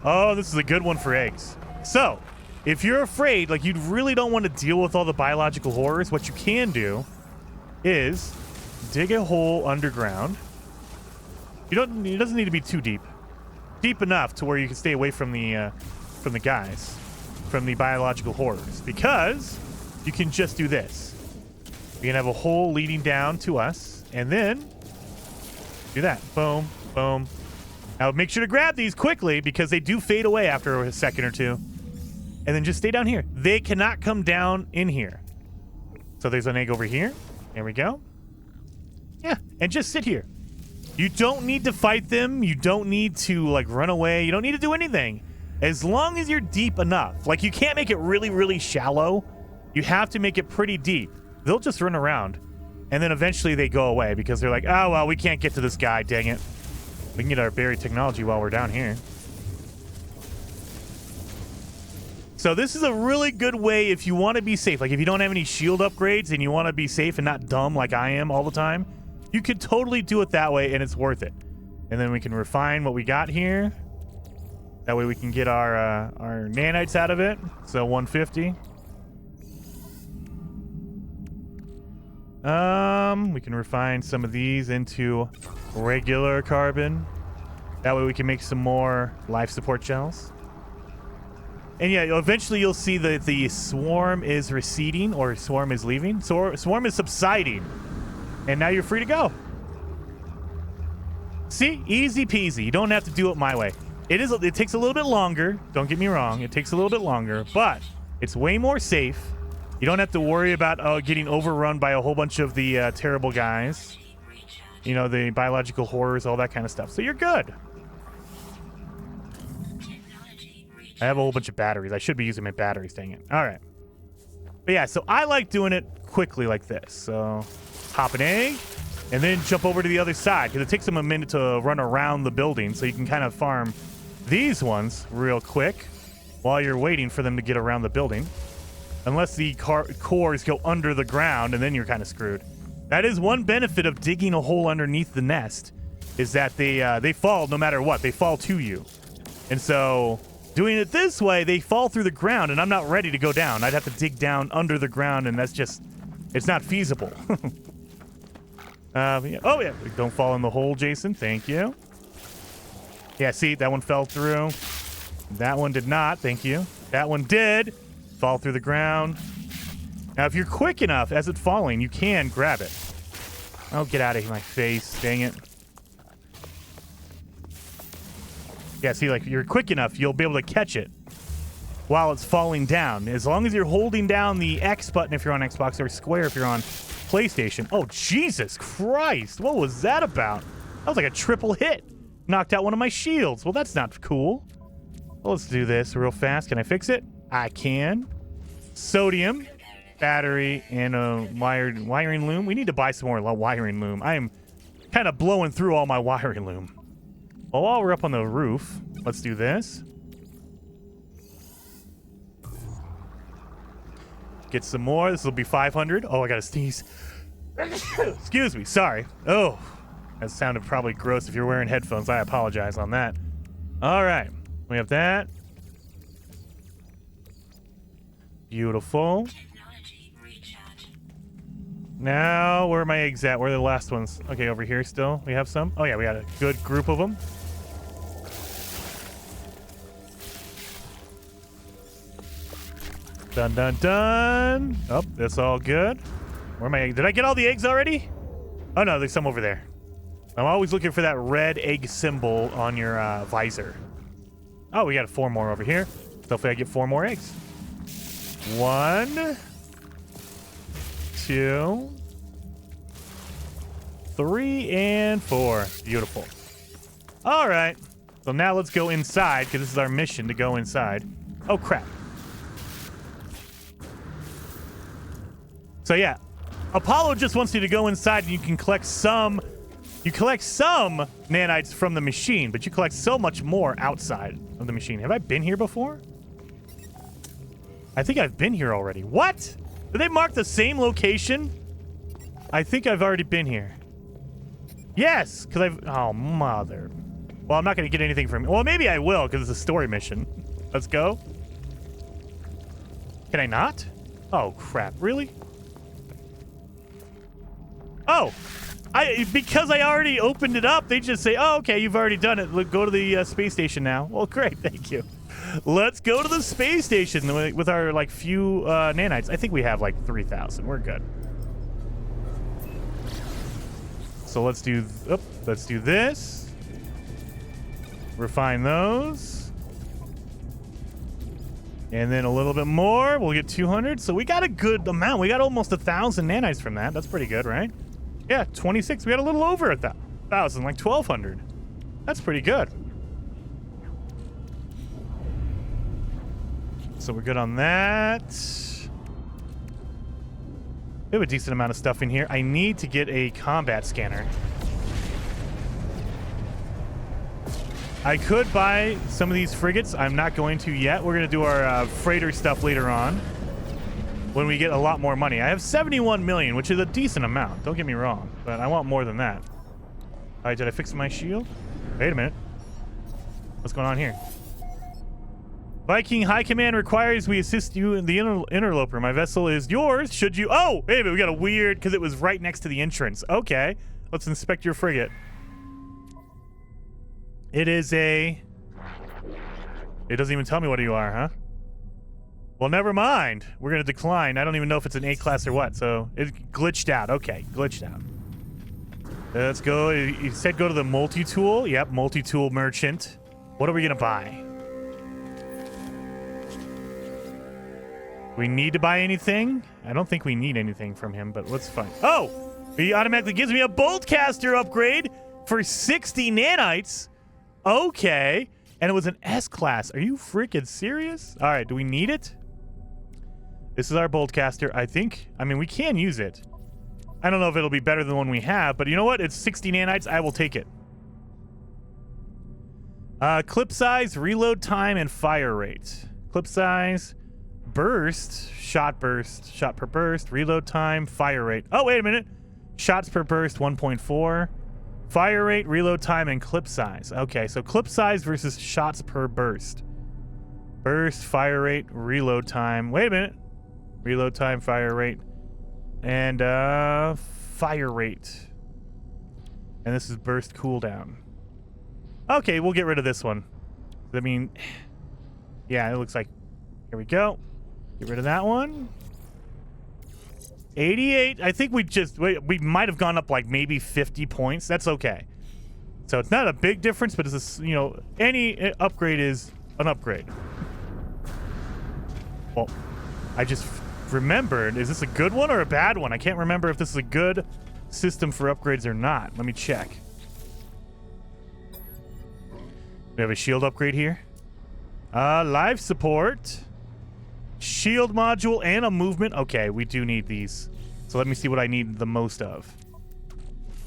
Oh, this is a good one for eggs. So if you're afraid, like you really don't want to deal with all the biological horrors, what you can do is dig a hole underground. It doesn't need to be too deep. Deep enough to where you can stay away from the guys, from the biological horrors, because you can just do this. We can have a hole leading down to us, and then do that. Boom, boom. Now make sure to grab these quickly because they do fade away after a second or two. And then just stay down here. They cannot come down in here. So there's an egg over here. There we go. Yeah, and just sit here. You don't need to fight them. You don't need to, like, run away. You don't need to do anything. As long as you're deep enough. Like, you can't make it really, really shallow. You have to make it pretty deep. They'll just run around. And then eventually they go away because they're like, oh, well, we can't get to this guy. Dang it. We can get our buried technology while we're down here. So this is a really good way if you want to be safe. Like, if you don't have any shield upgrades and you want to be safe and not dumb like I am all the time, you could totally do it that way, and it's worth it. And then we can refine what we got here. That way we can get our nanites out of it. So 150. We can refine some of these into regular carbon. That way we can make some more life support gels. And yeah, eventually you'll see that the swarm is receding, or swarm is leaving. So swarm is subsiding. And now you're free to go. See? Easy peasy. You don't have to do it my way. It takes a little bit longer. Don't get me wrong. It takes a little bit longer, but it's way more safe. You don't have to worry about getting overrun by a whole bunch of the terrible guys. You know, the biological horrors, all that kind of stuff. So you're good. I have a whole bunch of batteries. I should be using my batteries, dang it. All right. But yeah, so I like doing it quickly like this. So hop an egg and then jump over to the other side because it takes them a minute to run around the building. So you can kind of farm these ones real quick while you're waiting for them to get around the building. Unless the cores go under the ground, and then you're kind of screwed. That is one benefit of digging a hole underneath the nest, is that they fall no matter what. They fall to you. And so doing it this way, they fall through the ground, and I'm not ready to go down. I'd have to dig down under the ground, and that's just, it's not feasible. Yeah. Oh, yeah. Don't fall in the hole, Jason. Thank you. Yeah, see, that one fell through. That one did not. Thank you. That one did. Fall through the ground. Now, if you're quick enough as it's falling, you can grab it. Oh, get out of my face. Dang it. Yeah, see, like, you're quick enough, you'll be able to catch it while it's falling down. As long as you're holding down the X button if you're on Xbox or square if you're on PlayStation. Oh, Jesus Christ. What was that about? That was like a triple hit. Knocked out one of my shields. Well, that's not cool. Well, let's do this real fast. Can I fix it? I can. Sodium, battery, and a wiring loom. We need to buy some more wiring loom. I am kind of blowing through all my wiring loom. Well, while we're up on the roof, let's do this. Get some more. This will be 500. Oh, I gotta sneeze. Excuse me. Sorry. Oh, that sounded probably gross if you're wearing headphones. I apologize on that. All right. We have that. Beautiful. Now, where are my eggs at? Where are the last ones? Okay, over here still. We have some. Oh, yeah, we got a good group of them. Dun, dun, dun. Oh, that's all good. Where am I? Did I get all the eggs already? Oh, no, there's some over there. I'm always looking for that red egg symbol on your visor. Oh, we got 4 more over here. Hopefully I get 4 more eggs. 1, 2, 3, and 4. Beautiful. All right. So now let's go inside because this is our mission to go inside. Oh, crap. So, yeah. Apollo just wants you to go inside and you can collect some... You collect some nanites from the machine, but you collect so much more outside of the machine. Have I been here before? I think I've been here already. What? Did they mark the same location? I think I've already been here. Yes, because I've... Oh, mother. Well, I'm not going to get anything from... Well, maybe I will, because it's a story mission. Let's go. Can I not? Oh, crap. Really? Oh. Because I already opened it up, they just say, oh, okay, you've already done it. Look, go to the space station now. Well, great. Thank you. Let's go to the space station with our, like, few nanites. I think we have, like, 3,000. We're good. So let's do this. Refine those. And then a little bit more. We'll get 200. So we got a good amount. We got almost 1,000 nanites from that. That's pretty good, right? Yeah, 26. We got a little over 1,000, like 1,200. That's pretty good. So we're good on that. We have a decent amount of stuff in here. I need to get a combat scanner. I could buy some of these frigates. I'm not going to yet. We're going to do our freighter stuff later on when we get a lot more money. I have 71 million, which is a decent amount. Don't get me wrong, but I want more than that. All right, did I fix my shield? Wait a minute. What's going on here? Viking High Command requires we assist you in the interloper. My vessel is yours. Should you... Oh, wait a minute. We got a weird... Because it was right next to the entrance. Okay. Let's inspect your frigate. It is a... It doesn't even tell me what you are, huh? Well, never mind. We're going to decline. I don't even know if it's an A class or what. So it glitched out. Okay, glitched out. Let's go. You said go to the multi-tool. Yep, multi-tool merchant. What are we going to buy? We need to buy anything? I don't think we need anything from him, but let's find. Oh! He automatically gives me a boltcaster upgrade for 60 nanites. Okay. And it was an S-class. Are you freaking serious? All right, do we need it? This is our boltcaster, I think. I mean, we can use it. I don't know if it'll be better than the one we have, but you know what? It's 60 nanites. I will take it. Clip size, reload time, and fire rate. Clip size, burst, shot per burst, reload time, fire rate. Oh, wait a minute. Shots per burst, 1.4. Fire rate, reload time, and clip size. Okay, so clip size versus shots per burst. Burst, fire rate, reload time. Wait a minute. Reload time, fire rate, and fire rate. And this is burst cooldown. Okay, we'll get rid of this one. I mean, yeah, it looks like... Here we go. Get rid of that one. 88. I think we might have gone up like maybe 50 points. That's okay. So it's not a big difference, but it's a, you know, any upgrade is an upgrade. Well, I just remembered, is this a good one or a bad one? I can't remember if this is a good system for upgrades or not. Let me check. We have a shield upgrade here. Life support. Shield module and a movement. Okay, we do need these. So let me see what I need the most of.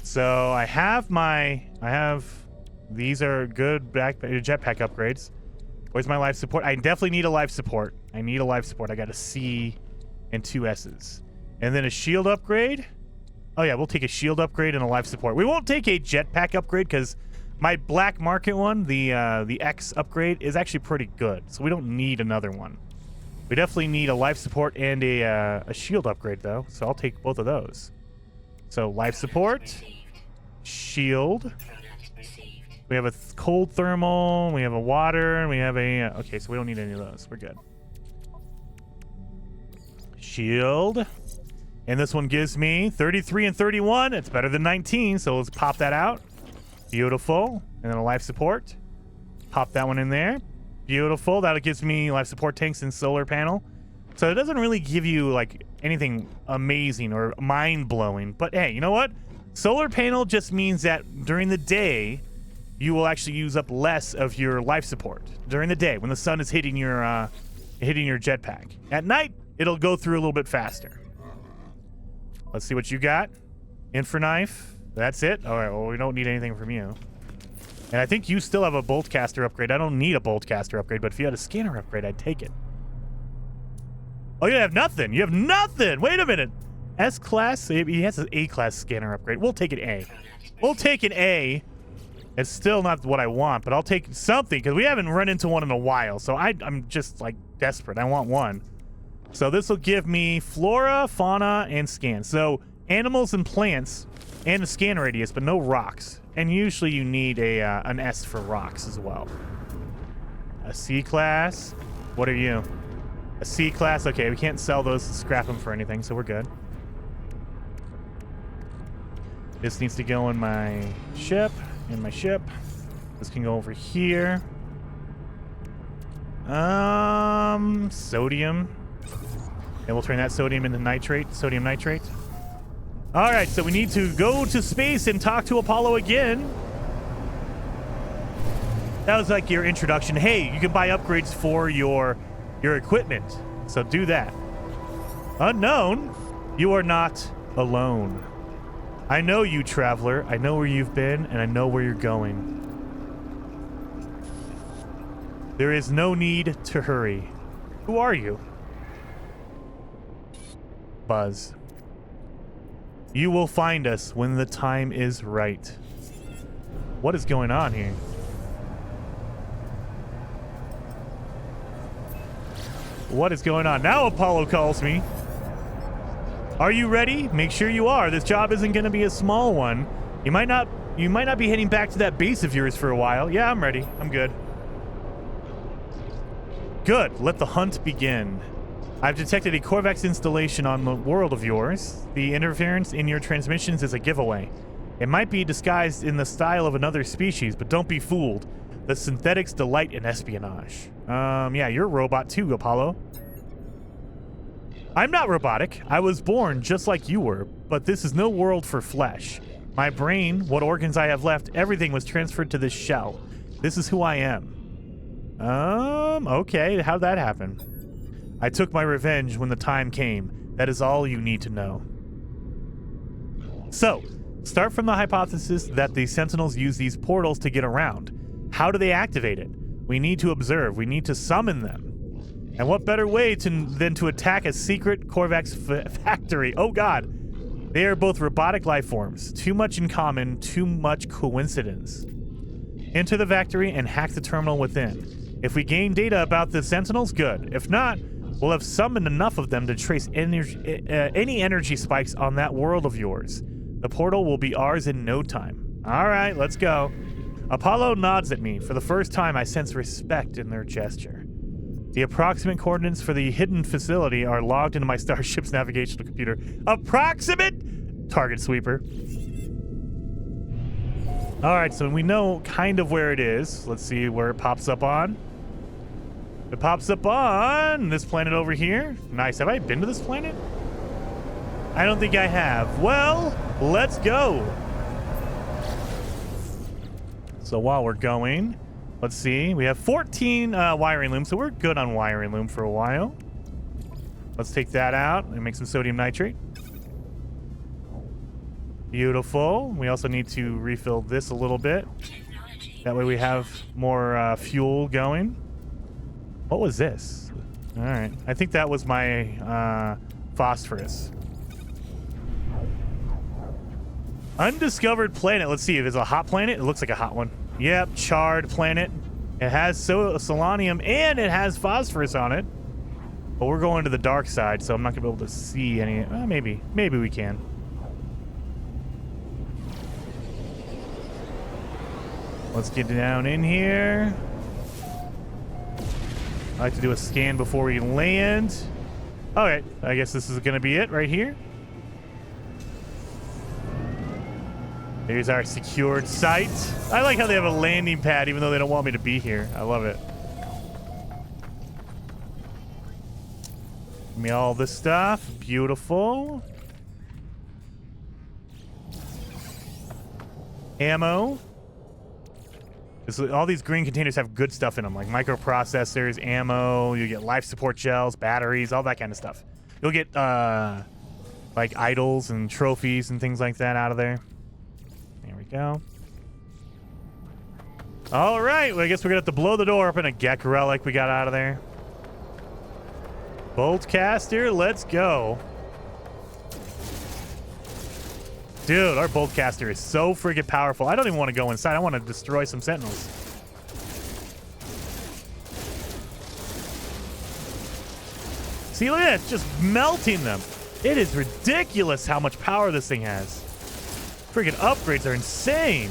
So I have these are good jetpack upgrades. Where's my life support? I definitely need a life support. I got a C and 2 S's. And then a shield upgrade. Oh yeah, we'll take a shield upgrade and a life support. We won't take a jetpack upgrade because my black market one, the X upgrade, is actually pretty good. So we don't need another one. We definitely need a life support and a shield upgrade, though. So I'll take both of those. So life support, shield. We have a cold thermal. We have a water. And we have a... okay, so we don't need any of those. We're good. Shield. And this one gives me 33 and 31. It's better than 19, so let's pop that out. Beautiful. And then a life support. Pop that one in there. Beautiful. That gives me life support tanks and solar panel. So it doesn't really give you like anything amazing or mind-blowing. But hey, you know what? Solar panel just means that during the day, you will actually use up less of your life support. During the day, when the sun is hitting your jetpack. At night, it'll go through a little bit faster. Let's see what you got. Infra knife. That's it? All right, well, we don't need anything from you. And I think you still have a boltcaster upgrade. I don't need a boltcaster upgrade, but if you had a scanner upgrade, I'd take it. Oh, you have nothing. You have nothing. Wait a minute. S-class? He has an A-class scanner upgrade. We'll take an A. We'll take an A. It's still not what I want, but I'll take something because we haven't run into one in a while. So I'm just like desperate. I want one. So this will give me flora, fauna, and scan. So animals and plants and a scan radius, but no rocks. And usually you need an S for rocks as well. A C-class. What are you? A C-class. Okay, we can't sell those, scrap them for anything, so we're good. This needs to go in my ship. This can go over here. Sodium. And we'll turn that sodium into nitrate. Sodium nitrate. All right, so we need to go to space and talk to Apollo again. That was like your introduction. Hey, you can buy upgrades for your equipment. So do that. Unknown, you are not alone. I know you, traveler. I know where you've been, and I know where you're going. There is no need to hurry. Who are you? Buzz. You will find us when the time is right. What is going on here? What is going on? Now Apollo calls me. Are you ready? Make sure you are. This job isn't going to be a small one. You might not be heading back to that base of yours for a while. Yeah, I'm ready. I'm good. Good. Let the hunt begin. I've detected a Korvax installation on the world of yours. The interference in your transmissions is a giveaway. It might be disguised in the style of another species, but don't be fooled. The synthetics delight in espionage. Yeah, you're a robot too, Apollo. I'm not robotic. I was born just like you were, but this is no world for flesh. My brain, what organs I have left, everything was transferred to this shell. This is who I am. Okay, how'd that happen? I took my revenge when the time came. That is all you need to know. So, start from the hypothesis that the Sentinels use these portals to get around. How do they activate it? We need to observe. We need to summon them. And what better way than to attack a secret Korvax factory? Oh god. They are both robotic life forms. Too much in common, too much coincidence. Enter the factory and hack the terminal within. If we gain data about the Sentinels, good. If not, we'll have summoned enough of them to trace any energy spikes on that world of yours. The portal will be ours in no time. All right, let's go. Apollo nods at me. For the first time, I sense respect in their gesture. The approximate coordinates for the hidden facility are logged into my starship's navigational computer. Approximate target sweeper. All right, so we know kind of where it is. Let's see where it pops up on. It pops up on this planet over here. Nice. Have I been to this planet? I don't think I have. Well, let's go. So while we're going, let's see. We have 14 wiring looms, so we're good on wiring loom for a while. Let's take that out and make some sodium nitrate. Beautiful. We also need to refill this a little bit. That way we have more fuel going. What was this? All right. I think that was my phosphorus. Undiscovered planet. Let's see if it's a hot planet. It looks like a hot one. Yep, charred planet. It has selenium and it has phosphorus on it. But we're going to the dark side, so I'm not going to be able to see any. Maybe we can. Let's get down in here. I like to do a scan before we land. Okay, I guess this is going to be it right here. Here's our secured site. I like how they have a landing pad even though they don't want me to be here. I love it. Give me all this stuff. Beautiful. Ammo. All these green containers have good stuff in them, like microprocessors, ammo. You get life support gels, batteries, all that kind of stuff. You'll get like idols and trophies and things like that out of there. There we go. All right, well, I guess we're gonna have to blow the door up in a Gek relic we got out of there. Bolt caster, let's go. Dude, our bolt caster is so friggin' powerful. I don't even want to go inside. I want to destroy some Sentinels. See, look at that. It's just melting them. It is ridiculous how much power this thing has. Friggin' upgrades are insane.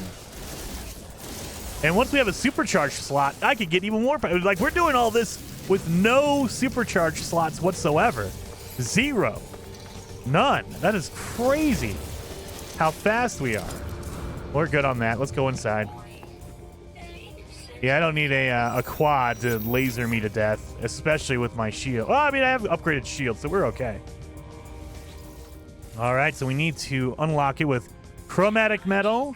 And once we have a supercharged slot, I could get even more power. Like, we're doing all this with no supercharged slots whatsoever. Zero. None. That is crazy. How fast we are. We're good on that. Let's go inside. Yeah, I don't need a quad to laser me to death, especially with my shield. Well, I mean, I have upgraded shield, so we're okay. All right, so we need to unlock it with chromatic metal,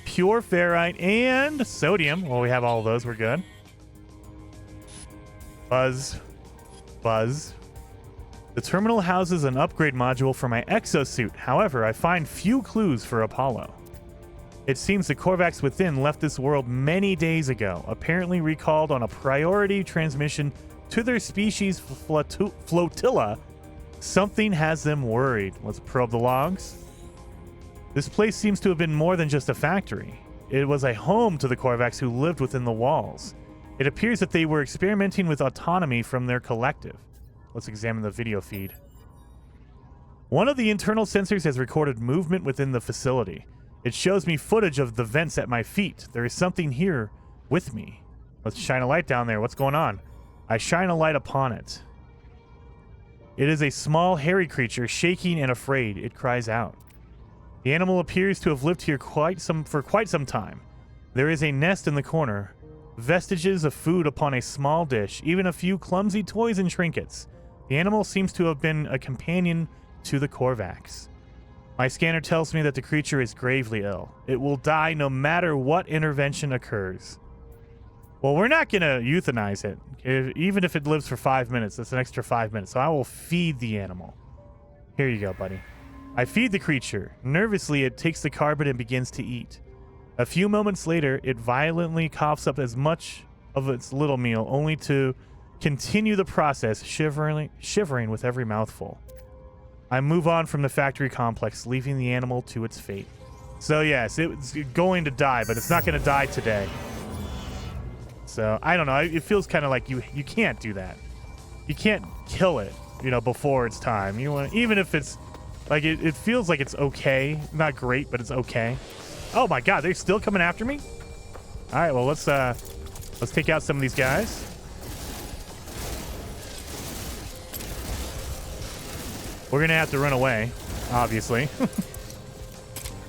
pure ferrite, and sodium. Well, we have all of those. We're good. Buzz. Buzz. The terminal houses an upgrade module for my exosuit. However, I find few clues for Apollo. It seems the Korvax within left this world many days ago, apparently recalled on a priority transmission to their species flotilla. Something has them worried. Let's probe the logs. This place seems to have been more than just a factory. It was a home to the Korvax who lived within the walls. It appears that they were experimenting with autonomy from their collective. Let's examine the video feed. One of the internal sensors has recorded movement within the facility. It shows me footage of the vents at my feet. There is something here with me. Let's shine a light down there. What's going on? I shine a light upon it. It is a small, hairy creature, shaking and afraid. It cries out. The animal appears to have lived here for quite some time. There is a nest in the corner, vestiges of food upon a small dish, even a few clumsy toys and trinkets. The animal seems to have been a companion to the Korvax. My scanner tells me that the creature is gravely ill. It will die no matter what intervention occurs. Well, we're not going to euthanize it. Even if it lives for 5 minutes, that's an extra 5 minutes. So I will feed the animal. Here you go, buddy. I feed the creature. Nervously, it takes the carbon and begins to eat. A few moments later, it violently coughs up as much of its little meal, only to continue the process, shivering with every mouthful. I move on from the factory complex, leaving the animal to its fate. So yes, it's going to die, but it's not going to die today. So I don't know. It feels kind of like you can't do that. You can't kill it, before it's time. You want, even if it's like it feels like it's okay, not great, but it's okay. Oh my God, they're still coming after me. All right, well let's take out some of these guys. We're gonna have to run away, obviously.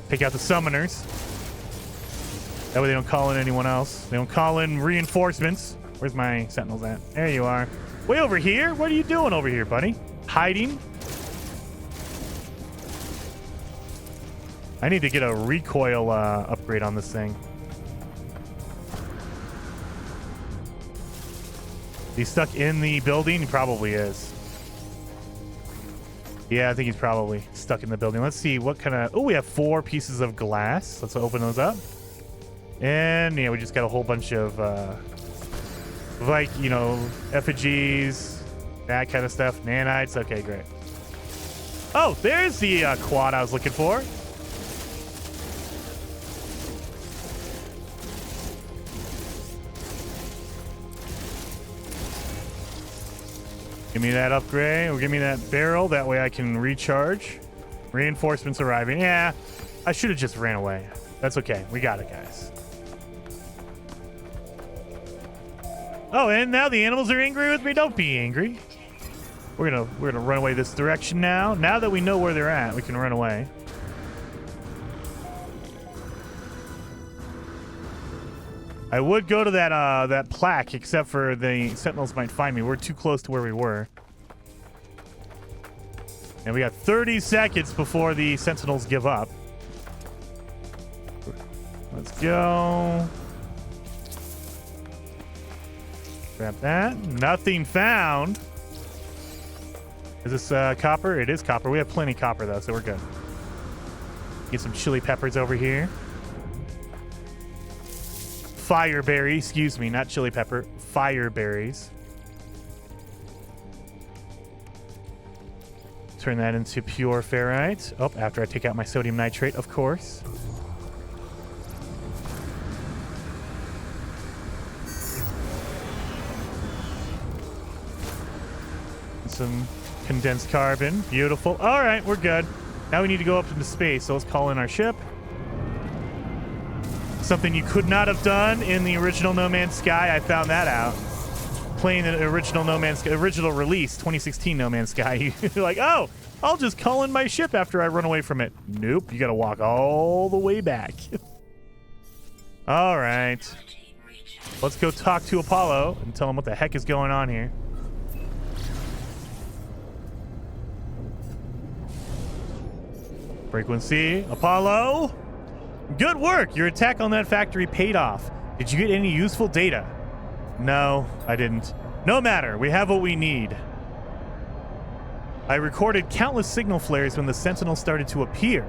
Take out the summoners. That way they don't call in anyone else. They don't call in reinforcements. Where's my sentinels at? There you are. Way over here? What are you doing over here, buddy? Hiding? I need to get a recoil upgrade on this thing. He's stuck in the building? He probably is. Yeah, I think he's probably stuck in the building. Let's see what kind of... Oh, we have 4 pieces of glass. Let's open those up. And, yeah, we just got a whole bunch of, effigies, that kind of stuff. Nanites. Okay, great. Oh, there's the quad I was looking for. Give me that upgrade, or give me that barrel. That way I can recharge. Reinforcements arriving. Yeah, I should have just ran away. That's okay. We got it, guys. Oh, and now the animals are angry with me. Don't be angry. We're gonna run away this direction now. Now that we know where they're at, we can run away. I would go to that plaque, except for the sentinels might find me. We're too close to where we were. And we got 30 seconds before the sentinels give up. Let's go. Grab that. Nothing found. Is this copper? It is copper. We have plenty of copper, though, so we're good. Get some chili peppers over here. Fireberry, excuse me, not chili pepper. Fireberries. Turn that into pure ferrite. Oh, after I take out my sodium nitrate, of course. Some condensed carbon. Beautiful. All right, we're good. Now we need to go up into space, so let's call in our ship. Something you could not have done in the original No Man's Sky. I found that out. Playing the original No Man's Sky, original release, 2016 No Man's Sky. You're like, oh, I'll just call in my ship after I run away from it. Nope, you gotta walk all the way back. All right. Let's go talk to Apollo and tell him what the heck is going on here. Frequency, Apollo. Good work! Your attack on that factory paid off. Did you get any useful data? No, I didn't. No matter, we have what we need. I recorded countless signal flares when the Sentinel started to appear.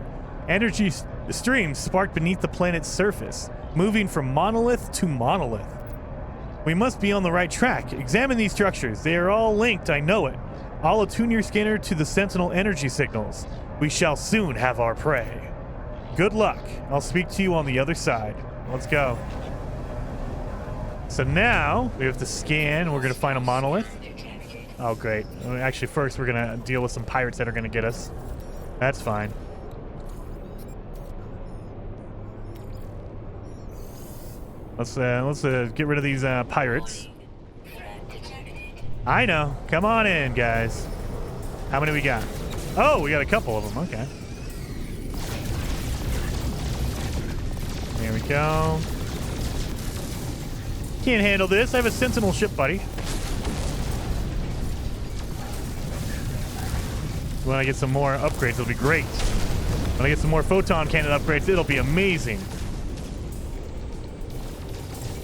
Energy streams sparked beneath the planet's surface, moving from monolith to monolith. We must be on the right track. Examine these structures. They are all linked, I know it. I'll attune your scanner to the Sentinel energy signals. We shall soon have our prey. Good luck. I'll speak to you on the other side. Let's go. So now we have to scan. We're going to find a monolith. Oh, great. Actually, first we're going to deal with some pirates that are going to get us. That's fine. Let's get rid of these pirates. I know. Come on in, guys. How many we got? Oh, we got a couple of them. Okay. There we go. Can't handle this. I have a Sentinel ship, buddy. When I get some more upgrades, it'll be great. When I get some more photon cannon upgrades, it'll be amazing.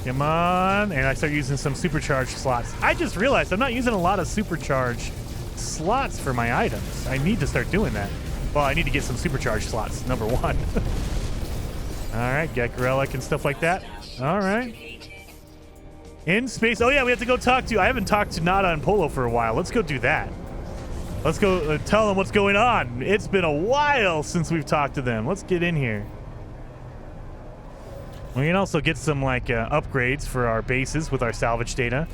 Come on. And I start using some supercharged slots. I just realized I'm not using a lot of supercharged slots for my items. I need to start doing that. Well, I need to get some supercharged slots, number one. All right, get Gorelick and stuff like that. All right. In space. Oh, yeah, we have to go talk to... I haven't talked to Nada and Polo for a while. Let's go do that. Let's go tell them what's going on. It's been a while since we've talked to them. Let's get in here. We can also get some, like, upgrades for our bases with our salvage data.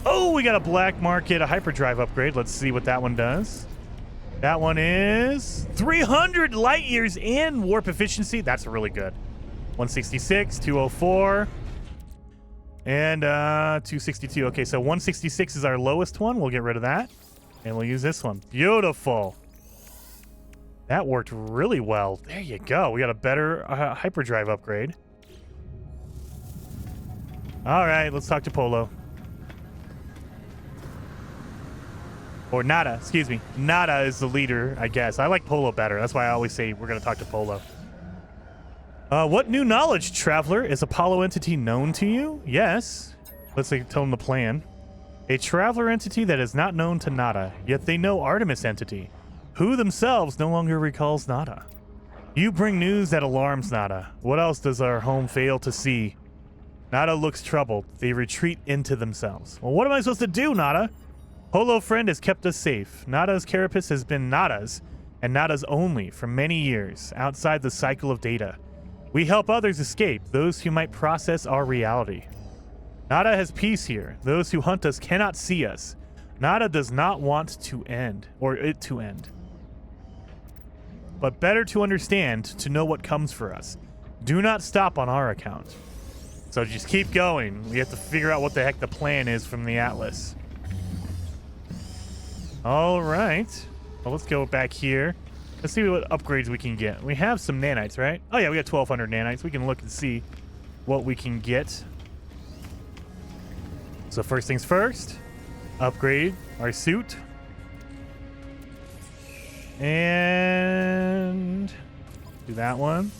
Oh, we got a black market, a hyperdrive upgrade. Let's see what that one does. That one is 300 light years and warp efficiency. That's really good. 166, 204, and 262. Okay, so 166 is our lowest one. We'll get rid of that, and we'll use this one. Beautiful. That worked really well. There you go. We got a better hyperdrive upgrade. All right, let's talk to Polo. Or Nada, excuse me. Nada is the leader, I guess. I like Polo better. That's why I always say we're going to talk to Polo. What new knowledge, traveler? Is Apollo entity known to you? Yes. Let's tell them the plan. A traveler entity that is not known to Nada, yet they know Artemis entity, who themselves no longer recalls Nada. You bring news that alarms Nada. What else does our home fail to see? Nada looks troubled. They retreat into themselves. Well, what am I supposed to do, Nada? Polo friend has kept us safe. Nada's carapace has been Nada's, and Nada's only, for many years, outside the cycle of data. We help others escape, those who might process our reality. Nada has peace here. Those who hunt us cannot see us. Nada does not want to end, or it to end. But better to understand, to know what comes for us. Do not stop on our account. So just keep going. We have to figure out what the heck the plan is from the Atlas. All right. Well, let's go back here. Let's see what upgrades we can get. We have some nanites, right? Oh, yeah, we got 1,200 nanites. We can look and see what we can get. So first things first, upgrade our suit. And do that one.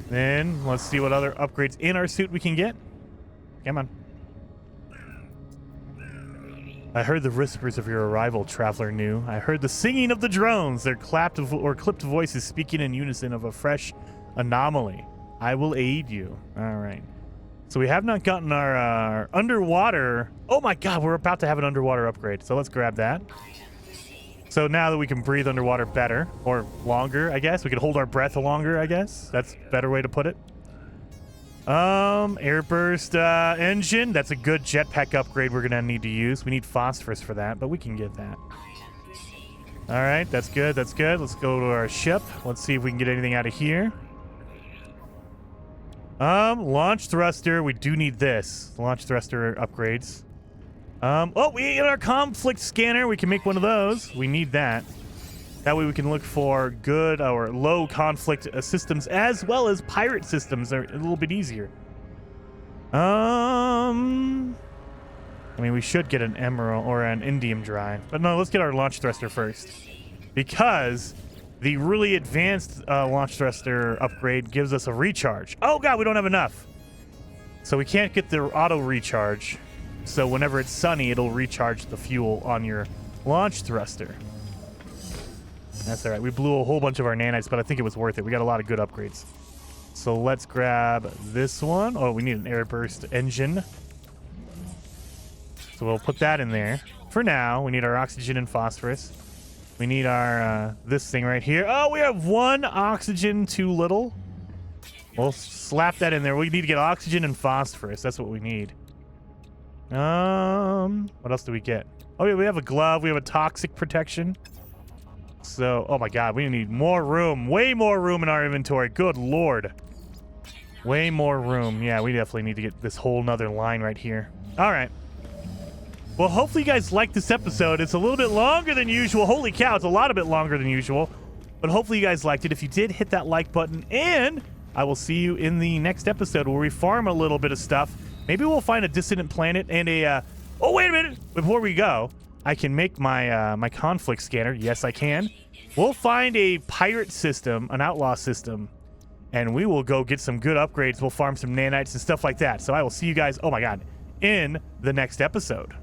Then let's see what other upgrades in our suit we can get. Come on. I heard the whispers of your arrival, traveler new. I heard the singing of the drones, their clapped or clipped voices speaking in unison of a fresh anomaly. I will aid you. All right. So we have not gotten our underwater. Oh my God, we're about to have an underwater upgrade. So let's grab that. So now that we can breathe underwater better, or longer, I guess. We can hold our breath longer, I guess. That's a better way to put it. Airburst engine. That's a good jetpack upgrade we're gonna need to use. We need phosphorus for that, but we can get that. All right, that's good. That's good. Let's go to our ship. Let's see if we can get anything out of here. Launch thruster. We do need this. Launch thruster upgrades. Oh, we get our conflict scanner. We can make one of those. We need that. That way we can look for good or low conflict systems as well as pirate systems. They're a little bit easier. I mean, we should get an emerald or an indium drive. But no, let's get our launch thruster first. Because the really advanced launch thruster upgrade gives us a recharge. Oh, God, we don't have enough. So we can't get the auto recharge. So whenever it's sunny, it'll recharge the fuel on your launch thruster. That's all right. We blew a whole bunch of our nanites, but I think it was worth it. We got a lot of good upgrades. So let's grab this one. Oh, we need an airburst engine. So we'll put that in there. For now, we need our oxygen and phosphorus. We need our this thing right here. Oh, we have one oxygen too little. We'll slap that in there. We need to get oxygen and phosphorus. That's what we need. What else do we get? Oh, yeah, we have a glove. We have a toxic protection. So, oh my God, we need more room. Way more room in our inventory. Good Lord. Way more room. Yeah, we definitely need to get this whole nother line right here. All right. Well, hopefully you guys liked this episode. It's a little bit longer than usual. Holy cow, it's a lot of bit longer than usual. But hopefully you guys liked it. If you did, hit that like button, and I will see you in the next episode where we farm a little bit of stuff. Maybe we'll find a dissonant planet and a... oh, wait a minute. Before we go, I can make my my conflict scanner. Yes, I can. We'll find a pirate system, an outlaw system, and we will go get some good upgrades. We'll farm some nanites and stuff like that. So I will see you guys, oh my god, in the next episode.